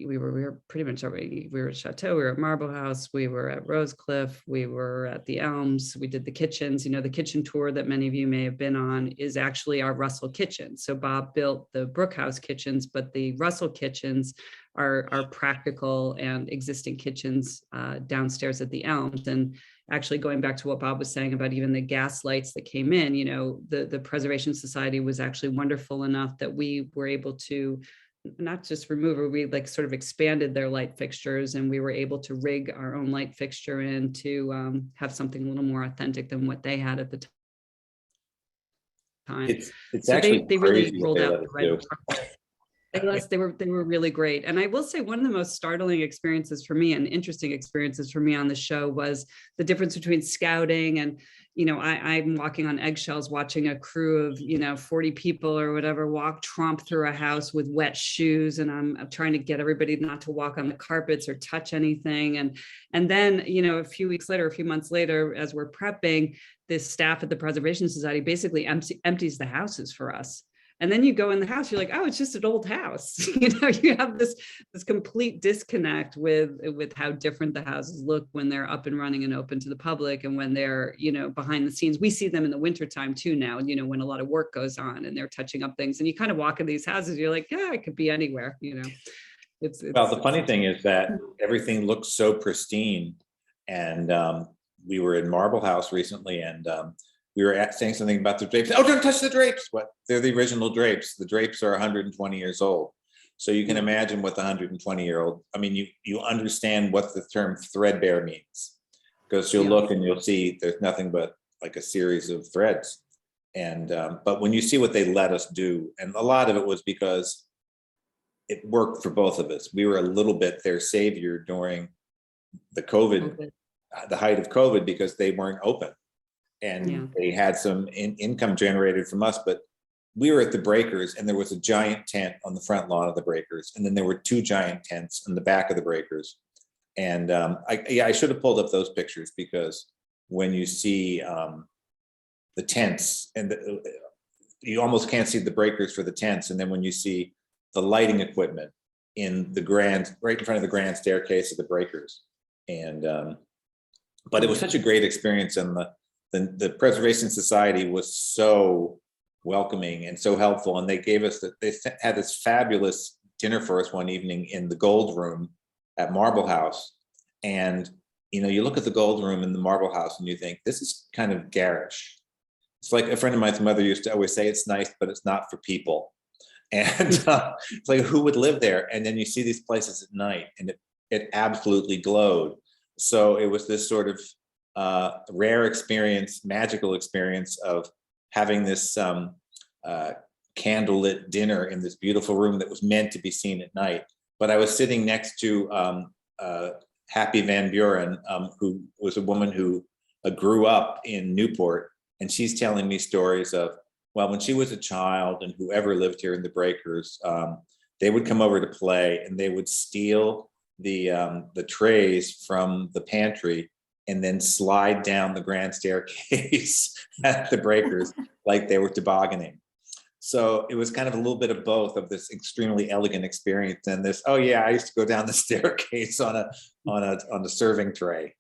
S4: we were pretty much we were at Chateau, we were at Marble House, we were at Rosecliff, we were at the Elms, we did the kitchens. You know, the kitchen tour that many of you may have been on is actually our Russell kitchen. So Bob built the Brook House kitchens, but the Russell kitchens are practical and existing kitchens downstairs at the Elms. And actually going back to what Bob was saying about even the gas lights that came in, you know, the Preservation Society was actually wonderful enough that we were able to not just remove it, we like sort of expanded their light fixtures, and we were able to rig our own light fixture in to have something a little more authentic than what they had at the time.
S3: It's
S4: so
S3: actually
S4: they really
S3: crazy
S4: rolled
S3: what
S4: out
S3: they
S4: the
S3: let
S4: right
S3: us do.
S4: They were really great. And I will say one of the most startling experiences for me and interesting experiences for me on the show was the difference between scouting and, you know, I'm walking on eggshells watching a crew of, 40 people or whatever tromp through a house with wet shoes. And I'm trying to get everybody not to walk on the carpets or touch anything. And then, a few weeks later, a few months later, as we're prepping, this staff at the Preservation Society basically empties the houses for us. And then you go in the house, you're like, oh, it's just an old house. You have this complete disconnect with how different the houses look when they're up and running and open to the public, and when they're, behind the scenes. We see them in the wintertime too now, when a lot of work goes on and they're touching up things. And you kind of walk in these houses, you're like, yeah, it could be anywhere, It's
S3: Well, the funny thing is that everything looks so pristine. And we were in Marble House recently, and we were saying something about the drapes. Oh, don't touch the drapes. What? They're the original drapes. The drapes are 120 years old. So you can imagine what the 120-year-old, I mean, you understand what the term threadbare means, because you'll look and you'll see there's nothing but like a series of threads. And, but when you see what they let us do, and a lot of it was because it worked for both of us. We were a little bit their savior during the COVID, the height of COVID, because they weren't open. And they had some income generated from us, but we were at the Breakers, and there was a giant tent on the front lawn of the Breakers, and then there were 2 giant tents in the back of the Breakers. And I should have pulled up those pictures, because when you see the tents, and you almost can't see the Breakers for the tents, and then when you see the lighting equipment in the right in front of the grand staircase of the Breakers, and but it was such a great experience, and the Preservation Society was so welcoming and so helpful. And they gave us they had this fabulous dinner for us one evening in the Gold Room at Marble House. And, you look at the Gold Room in the Marble House and you think, this is kind of garish. It's like a friend of mine's mother used to always say, it's nice, but it's not for people. And it's like, who would live there? And then you see these places at night, and it absolutely glowed. So it was this sort of rare experience, magical experience of having this candlelit dinner in this beautiful room that was meant to be seen at night. But I was sitting next to Happy Van Buren, who was a woman who grew up in Newport, and she's telling me stories of, well, when she was a child and whoever lived here in the Breakers, they would come over to play and they would steal the trays from the pantry and then slide down the grand staircase at the Breakers like they were tobogganing. So it was kind of a little bit of both, of this extremely elegant experience and this, oh yeah, I used to go down the staircase on a serving tray.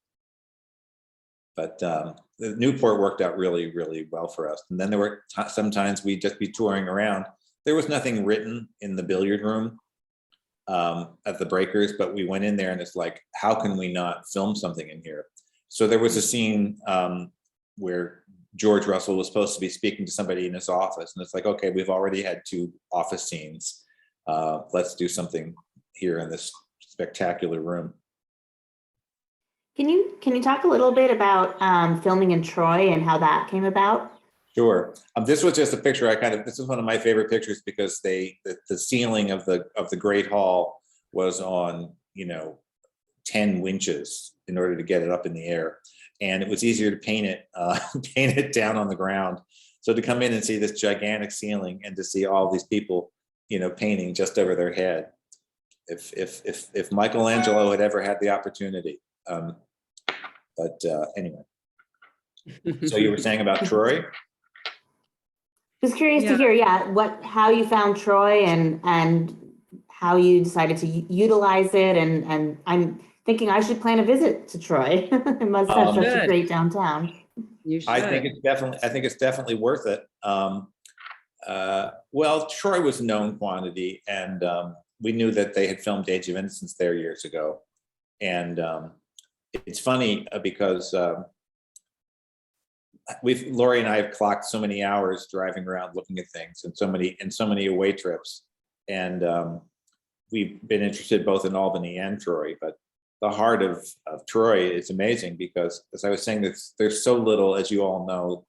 S3: But the Newport worked out really, really well for us. And then there were sometimes we'd just be touring around. There was nothing written in the billiard room at the Breakers, but we went in there and it's like, how can we not film something in here? So there was a scene where George Russell was supposed to be speaking to somebody in his office. And it's like, okay, we've already had 2 office scenes. Let's do something here in this spectacular room.
S2: Can you talk a little bit about filming in Troy and how that came about?
S3: Sure. This was just a picture. This is one of my favorite pictures because the ceiling of the Great Hall was on, 10 winches in order to get it up in the air. And it was easier to paint it down on the ground. So to come in and see this gigantic ceiling and to see all these people, painting just over their head. If Michelangelo had ever had the opportunity. But anyway. So you were saying about Troy?
S2: I was curious to hear, how you found Troy and how you decided to utilize it. And I'm thinking I should plan a visit to Troy. It must have such a great downtown.
S4: You should.
S3: I think it's definitely worth it. Well, Troy was a known quantity, and we knew that they had filmed Age of Innocence there years ago. And it's funny because Lauri and I have clocked so many hours driving around looking at things and so many away trips. And we've been interested both in Albany and Troy, but the heart of Troy is amazing because, as I was saying, there's so little, as you all know,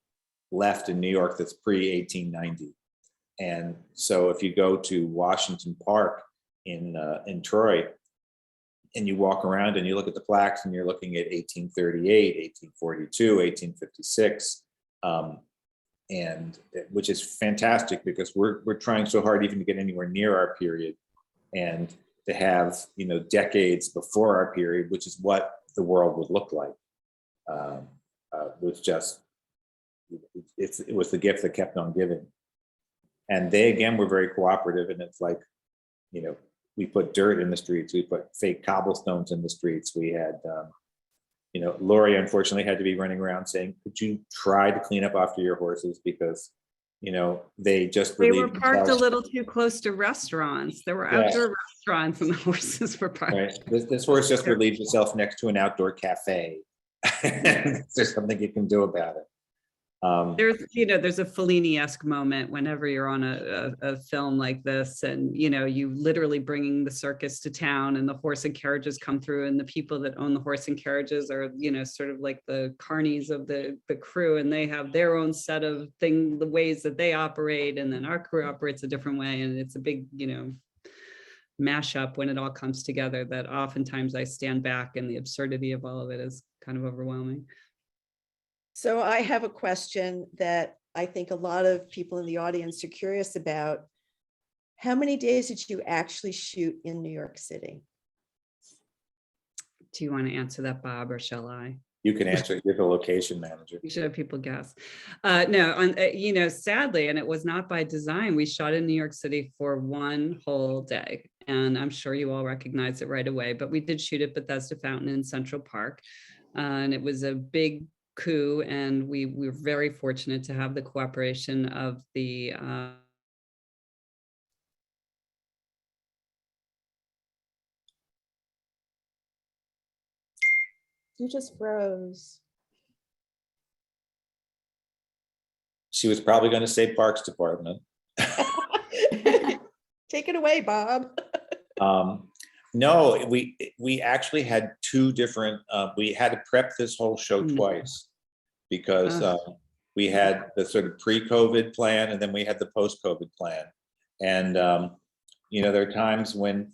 S3: left in New York that's pre-1890. And so if you go to Washington Park in Troy, and you walk around and you look at the plaques and you're looking at 1838, 1842, 1856, and which is fantastic because we're trying so hard even to get anywhere near our period, and to have decades before our period, which is what the world would look like, was just it was the gift that kept on giving. And they again were very cooperative, and it's like, we put dirt in the streets, we put fake cobblestones in the streets. We had, Lauri unfortunately had to be running around saying, could you try to clean up after your horses? Because, they
S4: were parked a little too close to restaurants. There were outdoor restaurants and the horses were parked.
S3: Right. This horse just relieves itself next to an outdoor cafe. There's something you can do about it.
S4: There's a Fellini-esque moment whenever you're on a film like this, and you literally bringing the circus to town, and the horse and carriages come through, and the people that own the horse and carriages are sort of like the carnies of the crew, and they have their own set of the ways that they operate, and then our crew operates a different way, and it's a big mashup when it all comes together that oftentimes I stand back, and the absurdity of all of it is kind of overwhelming.
S1: So I have a question that I think a lot of people in the audience are curious about. How many days did you actually shoot in New York City?
S4: Do you want to answer that, Bob, or shall I?
S3: You can answer it. You're the location manager.
S4: You should have people guess. No, sadly, and it was not by design, we shot in New York City for one whole day. And I'm sure you all recognize it right away, but we did shoot at Bethesda Fountain in Central Park. And it was a big coup, and we were very fortunate to have the cooperation of the
S1: You just froze.
S3: She was probably going to say Parks Department.
S1: Take it away, Bob.
S3: No, we actually had 2 different, we had to prep this whole show twice because we had the sort of pre-COVID plan, and then we had the post-COVID plan. And, there are times when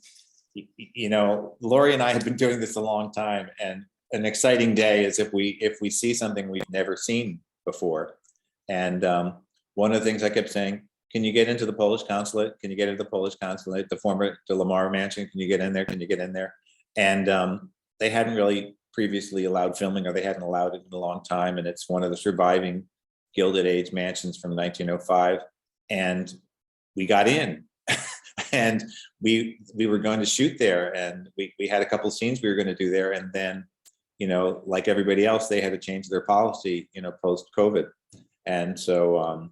S3: you know, Lauri and I have been doing this a long time, and an exciting day is if we see something we've never seen before. And one of the things I kept saying, can you get into the Polish consulate? Can you get into the Polish consulate, the former Lamar Mansion? Can you get in there? Can you get in there? And they hadn't really previously allowed filming, or they hadn't allowed it in a long time. And it's one of the surviving Gilded Age mansions from 1905. And we got in. And we were going to shoot there, and we had a couple of scenes we were going to do there. And then, you know, like everybody else, they had to change their policy, you know, post-COVID. And so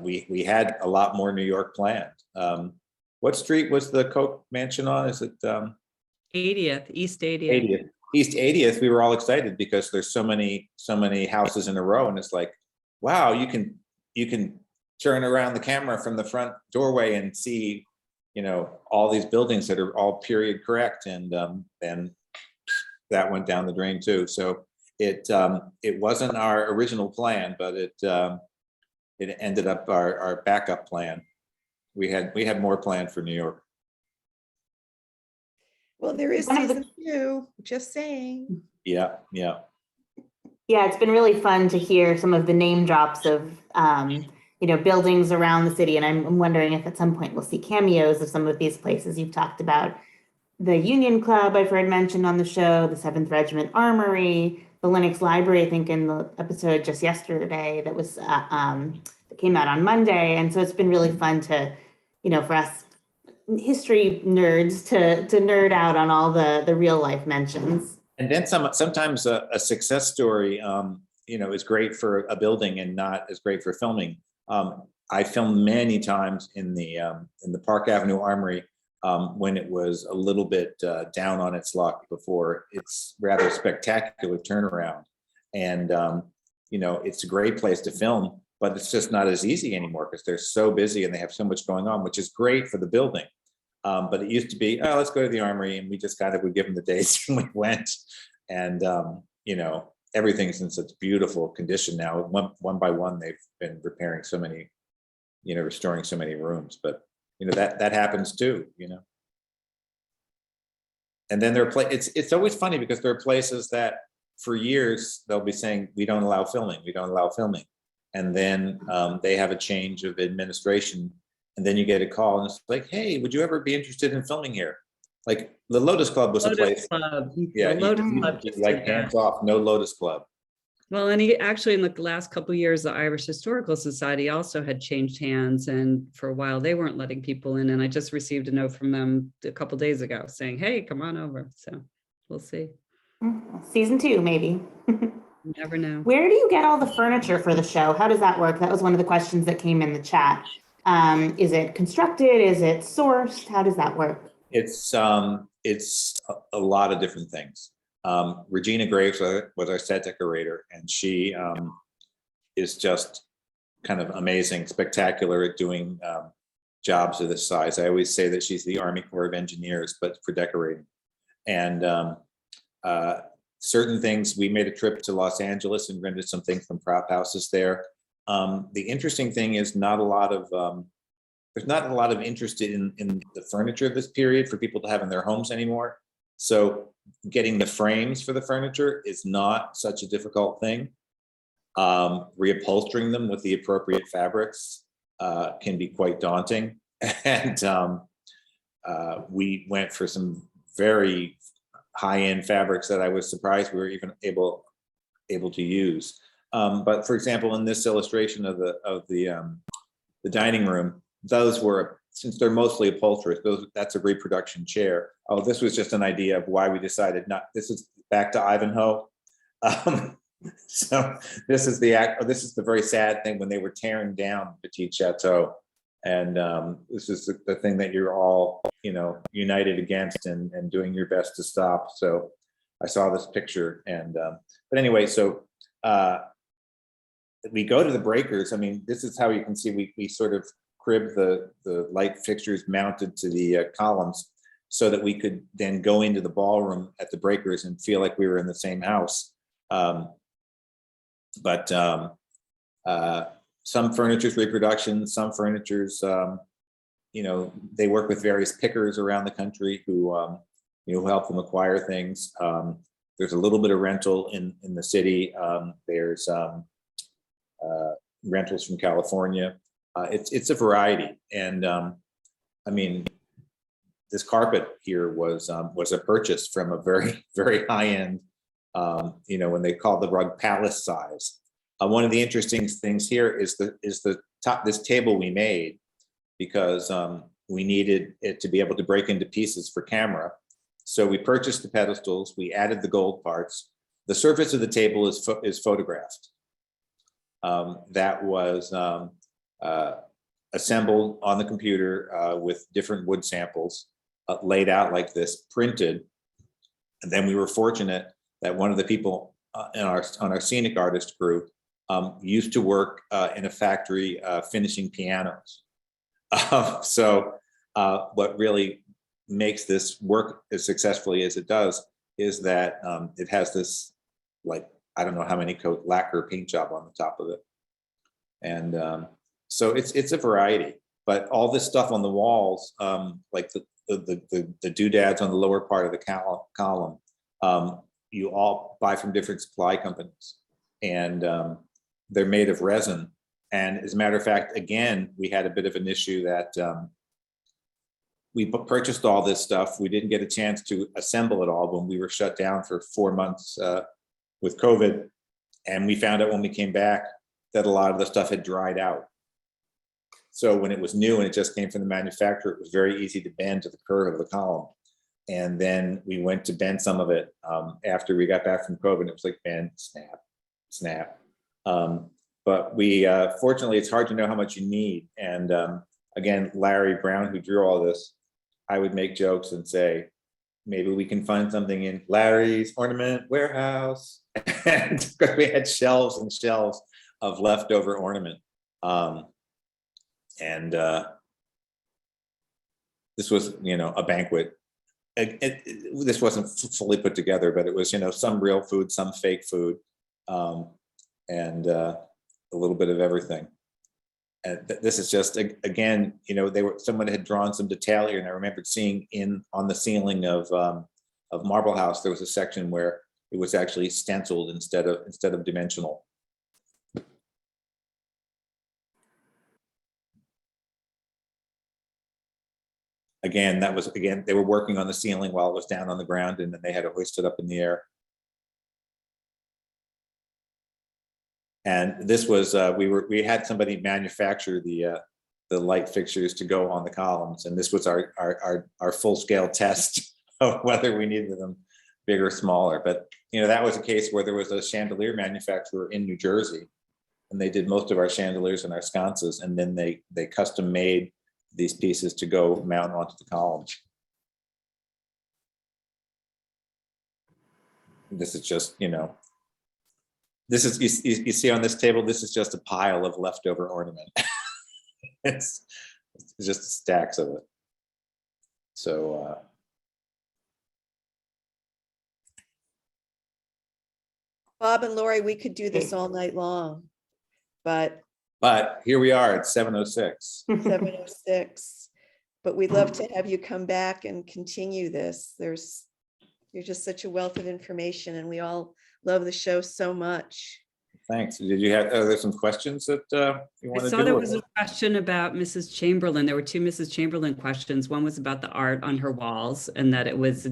S3: we had a lot more New York planned. What street was the Koch mansion on? Is it
S4: 80th, East 80th.
S3: 80th? East 80th. We were all excited because there's so many houses in a row, and it's like, wow, you can turn around the camera from the front doorway and see, you know, all these buildings that are all period correct. And then that went down the drain too. So it wasn't our original plan, but it ended up our backup plan. We had more planned for New York.
S1: Well, there is
S2: One of the-
S1: season 2, just saying.
S3: Yeah.
S2: Yeah, it's been really fun to hear some of the name drops of, you know, buildings around the city. And I'm wondering if at some point we'll see cameos of some of these places you've talked about. The Union Club I've heard mentioned on the show, the 7th Regiment Armory, the Lenox Library, I think in the episode just yesterday that was that came out on Monday. And so it's been really fun to, you know, for us history nerds to nerd out on all the real life mentions.
S3: And then sometimes a success story, you know, is great for a building and not as great for filming. I filmed many times in the Park Avenue Armory when it was a little bit down on its luck before its rather spectacular turnaround. And, you know, it's a great place to film, but it's just not as easy anymore because they're so busy and they have so much going on, which is great for the building. But it used to be, oh, let's go to the Armory, and we just kind of would give them the dates and we went. And, you know, everything's in such beautiful condition now. One by one, they've been repairing so many, you know, restoring so many rooms. But, you know, that happens too, you know. And then it's always funny because there are places that for years they'll be saying, we don't allow filming, we don't allow filming. And then they have a change of administration. And then you get a call and it's like, hey, would you ever be interested in filming here? Like the Lotus Club was a place.
S4: Club.
S3: Yeah,
S4: The Lotus Club just
S3: like
S4: did that.
S3: hands off, no Lotus Club.
S4: Well, and he actually, in the last couple of years, the Irish Historical Society also had changed hands, and for a while they weren't letting people in. And I just received a note from them a couple of days ago saying, "Hey, come on over." So we'll see.
S2: Season 2, maybe.
S4: You never know.
S2: Where do you get all the furniture for the show? How does that work? That was one of the questions that came in the chat. Is it constructed? Is it sourced? How does that work?
S3: It's a lot of different things. Regina Graves was our set decorator, and she is just kind of amazing, spectacular at doing jobs of this size. I always say that she's the Army Corps of Engineers, but for decorating. And certain things, we made a trip to Los Angeles and rented some things from prop houses there. The interesting thing is there's not a lot of interest in the furniture of this period for people to have in their homes anymore. So getting the frames for the furniture is not such a difficult thing. Reupholstering them with the appropriate fabrics can be quite daunting. And we went for some very high-end fabrics that I was surprised we were even able to use. But for example, in this illustration of the dining room, those were, since they're mostly upholsterers, that's a reproduction chair. Oh, this was just an idea of why we decided not. This is back to Ivanhoe. So this is the very sad thing when they were tearing down Petit Chateau, and this is the thing that you're all, you know, united against and doing your best to stop. So I saw this picture, and but anyway, so. We go to the breakers. I mean, this is how you can see we sort of crib the light fixtures mounted to the columns so that we could then go into the ballroom at the breakers and feel like we were in the same house. But some furniture's reproduction, some furniture's they work with various pickers around the country who help them acquire things. There's a little bit of rental in the city. There's rentals from California. It's a variety, and I mean, this carpet here was a purchase from a very, very high end, when they call the rug palace size. One of the interesting things here is this table we made because we needed it to be able to break into pieces for camera. So we purchased the pedestals, we added the gold parts. The surface of the table is photographed. That was assembled on the computer with different wood samples laid out like this, printed. And then we were fortunate that one of the people on our scenic artist crew used to work in a factory finishing pianos. So what really makes this work as successfully as it does is that it has this, like, I don't know how many coat lacquer paint job on the top of it. And so it's a variety, but all this stuff on the walls, like the doodads on the lower part of the column, you all buy from different supply companies, and they're made of resin. And as a matter of fact, again, we had a bit of an issue that we purchased all this stuff. We didn't get a chance to assemble it all when we were shut down for 4 months with COVID. And we found out when we came back that a lot of the stuff had dried out. So when it was new and it just came from the manufacturer, it was very easy to bend to the curve of the column. And then we went to bend some of it after we got back from COVID. And it was like bend, snap, snap. But we, fortunately, it's hard to know how much you need. And again, Lauri Brown, who drew all this, I would make jokes and say, maybe we can find something in Larry's ornament warehouse. And because we had shelves and shelves of leftover ornament. This was, a banquet. This wasn't fully put together, but it was, some real food, some fake food, and a little bit of everything. And this is just, again, someone had drawn some detail here, and I remembered seeing on the ceiling of Marble House, there was a section where it was actually stenciled instead of dimensional. Again, they were working on the ceiling while it was down on the ground, and then they had to hoist it up in the air. And this was, we had somebody manufacture the light fixtures to go on the columns, and this was our full scale test of whether we needed them bigger or smaller. But that was a case where there was a chandelier manufacturer in New Jersey, and they did most of our chandeliers and our sconces, and then they custom made these pieces to go mount onto the columns. This is just, this is, you see on this table, this is just a pile of leftover ornament. it's just stacks of it. So,
S1: Bob and Lauri, we could do this all night long, but
S3: here we are at 7:06.
S1: 7:06. But we'd love to have you come back and continue this. You're just such a wealth of information, and we all love the show so much.
S3: Thanks. Did you have, are there some questions that you want to do?
S4: I saw there was a question about Mrs. Chamberlain. There were two Mrs. Chamberlain questions. One was about the art on her walls and that it was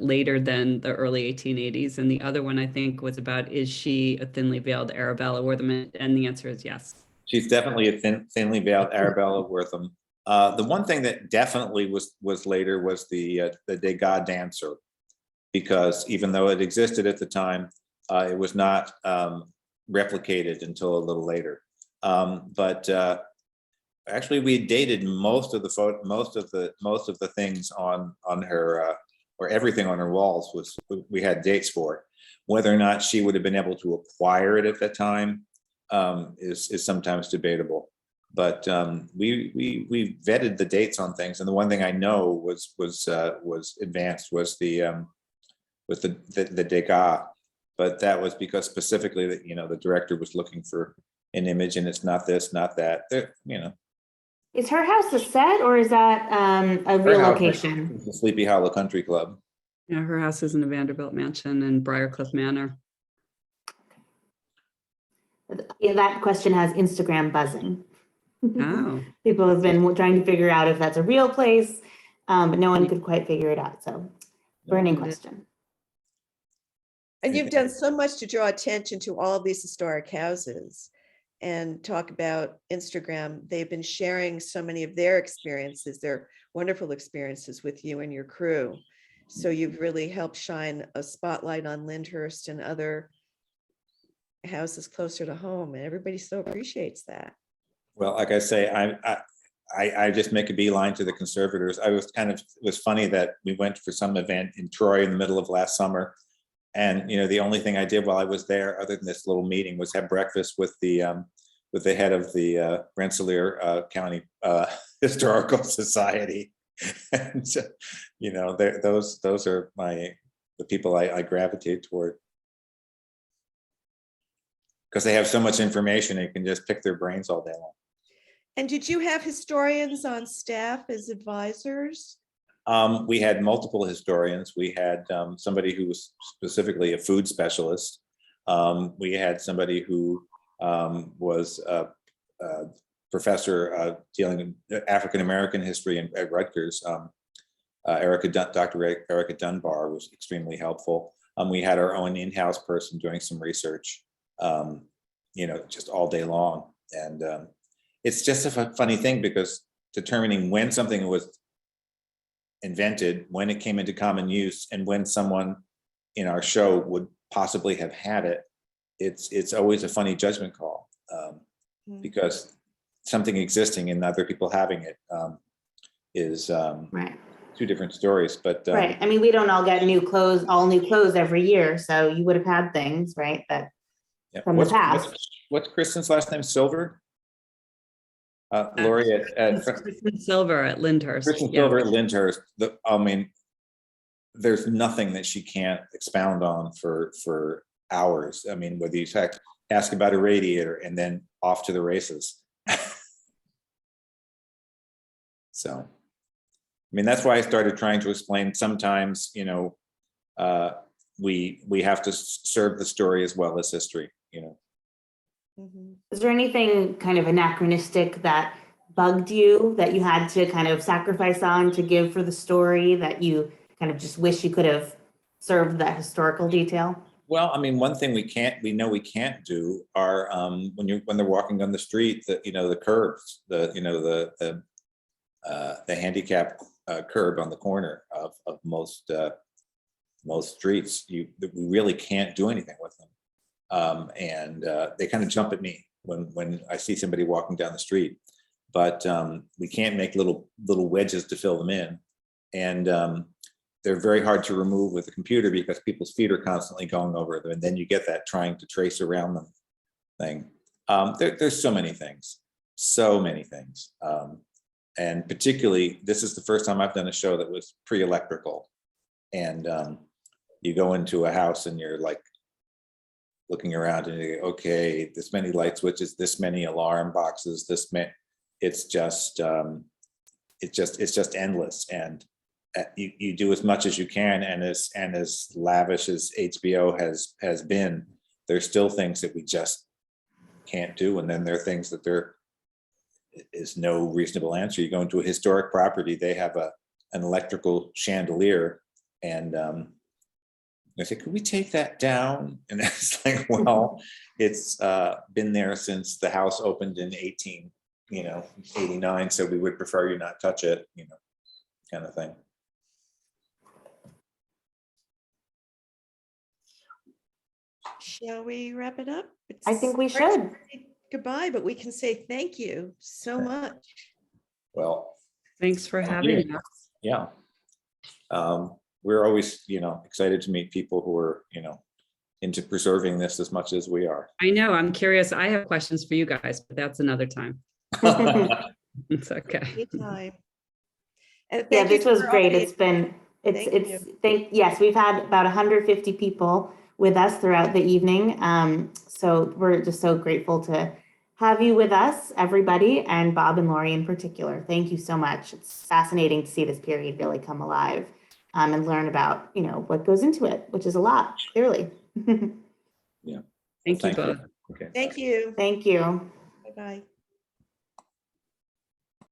S4: later than the early 1880s. And the other one, I think, was about, is she a thinly veiled Arabella Wortham? And the answer is yes. She's
S3: definitely a thinly veiled Arabella Wortham. The one thing that definitely was later was the Degas dancer, because even though it existed at the time, it was not replicated until a little later. But actually, we dated most of the things on her, or everything on her walls we had dates for. Whether or not she would have been able to acquire it at that time is sometimes debatable. But we vetted the dates on things, and the one thing I know was advanced was the Degas. But that was because specifically that the director was looking for an image, and it's not this, not that.
S2: Is her house a set or is that a real
S3: Her house
S2: location?
S3: is the Sleepy Hollow Country Club.
S4: Yeah, her house is in the Vanderbilt Mansion in Briarcliff Manor.
S2: Yeah, that question has Instagram buzzing.
S4: Oh,
S2: People have been trying to figure out if that's a real place, but no one could quite figure it out. So, burning question.
S1: And you've done so much to draw attention to all of these historic houses and talk about Instagram. They've been sharing so many of their experiences, their wonderful experiences with you and your crew. So you've really helped shine a spotlight on Lyndhurst and other houses closer to home, and everybody so appreciates that.
S3: Well, like I say, I just make a beeline to the conservators. It was funny that we went for some event in Troy in the middle of last summer. And, the only thing I did while I was there, other than this little meeting, was have breakfast with the head of the Rensselaer County Historical Society. And, those are the people I gravitate toward. Because they have so much information, you can just pick their brains all day long.
S1: And did you have historians on staff as advisors?
S3: We had multiple historians. We had somebody who was specifically a food specialist. We had somebody who was a professor dealing in African-American history at Rutgers. Dr. Erica Dunbar was extremely helpful. We had our own in-house person doing some research, just all day long. And it's just a funny thing, because determining when something was invented, when it came into common use, and when someone in our show would possibly have had it, it's always a funny judgment call, because something existing and other people having it is
S2: Right.
S3: two different stories. But
S2: Right. I mean, we don't all get all new clothes every year. So you would have had things, right, that from the past.
S3: What's Kristen's last name? Silver? Lauri at
S4: Kristen Silver at Lyndhurst.
S3: Kristen Silver at Lyndhurst. There's nothing that she can't expound on for hours. I mean, whether you ask about a radiator and then off to the races. So, that's why I started trying to explain. Sometimes, we have to serve the story as well as history.
S2: Is there anything kind of anachronistic that bugged you, that you had to kind of sacrifice on to give for the story, that you kind of just wish you could have served that historical detail?
S3: Well, one thing we know we can't do are when they're walking on the street, the curbs, the handicap curb on the corner of most streets. We really can't do anything with them. And they kind of jump at me when I see somebody walking down the street, but we can't make little wedges to fill them in. And they're very hard to remove with a computer because people's feet are constantly going over them. And then you get that trying to trace around them thing. There's so many things. And particularly, this is the first time I've done a show that was pre-electrical. And you go into a house and you're like, looking around and you go, okay, this many light switches, this many alarm boxes, it's just endless. And you do as much as you can, and as lavish as HBO has been, there's still things that we just can't do. And then there are things that there is no reasonable answer. You go into a historic property, they have an electrical chandelier, and I say, could we take that down? And it's like, well, it's been there since the house opened in 1889. So we would prefer you not touch it, kind of thing.
S1: Shall we wrap it up?
S2: I think we should.
S1: Goodbye, but we can say thank you so much.
S3: Well,
S4: Thanks for having us.
S3: Yeah. We're always, excited to meet people who are, into preserving this as much as we are.
S4: I know, I'm curious. I have questions for you guys, but that's another time. It's okay.
S1: Anytime. And
S2: Yeah,
S1: thank you
S2: this was
S1: for all
S2: great.
S1: the-
S2: Yes, we've had about 150 people with us throughout the evening. So we're just so grateful to have you with us, everybody, and Bob and Lauri in particular. Thank you so much. It's fascinating to see this period really come alive and learn about, what goes into it, which is a lot, clearly.
S3: Yeah.
S4: Thank you both.
S3: Okay.
S1: Thank you.
S2: Thank you.
S1: Bye-bye.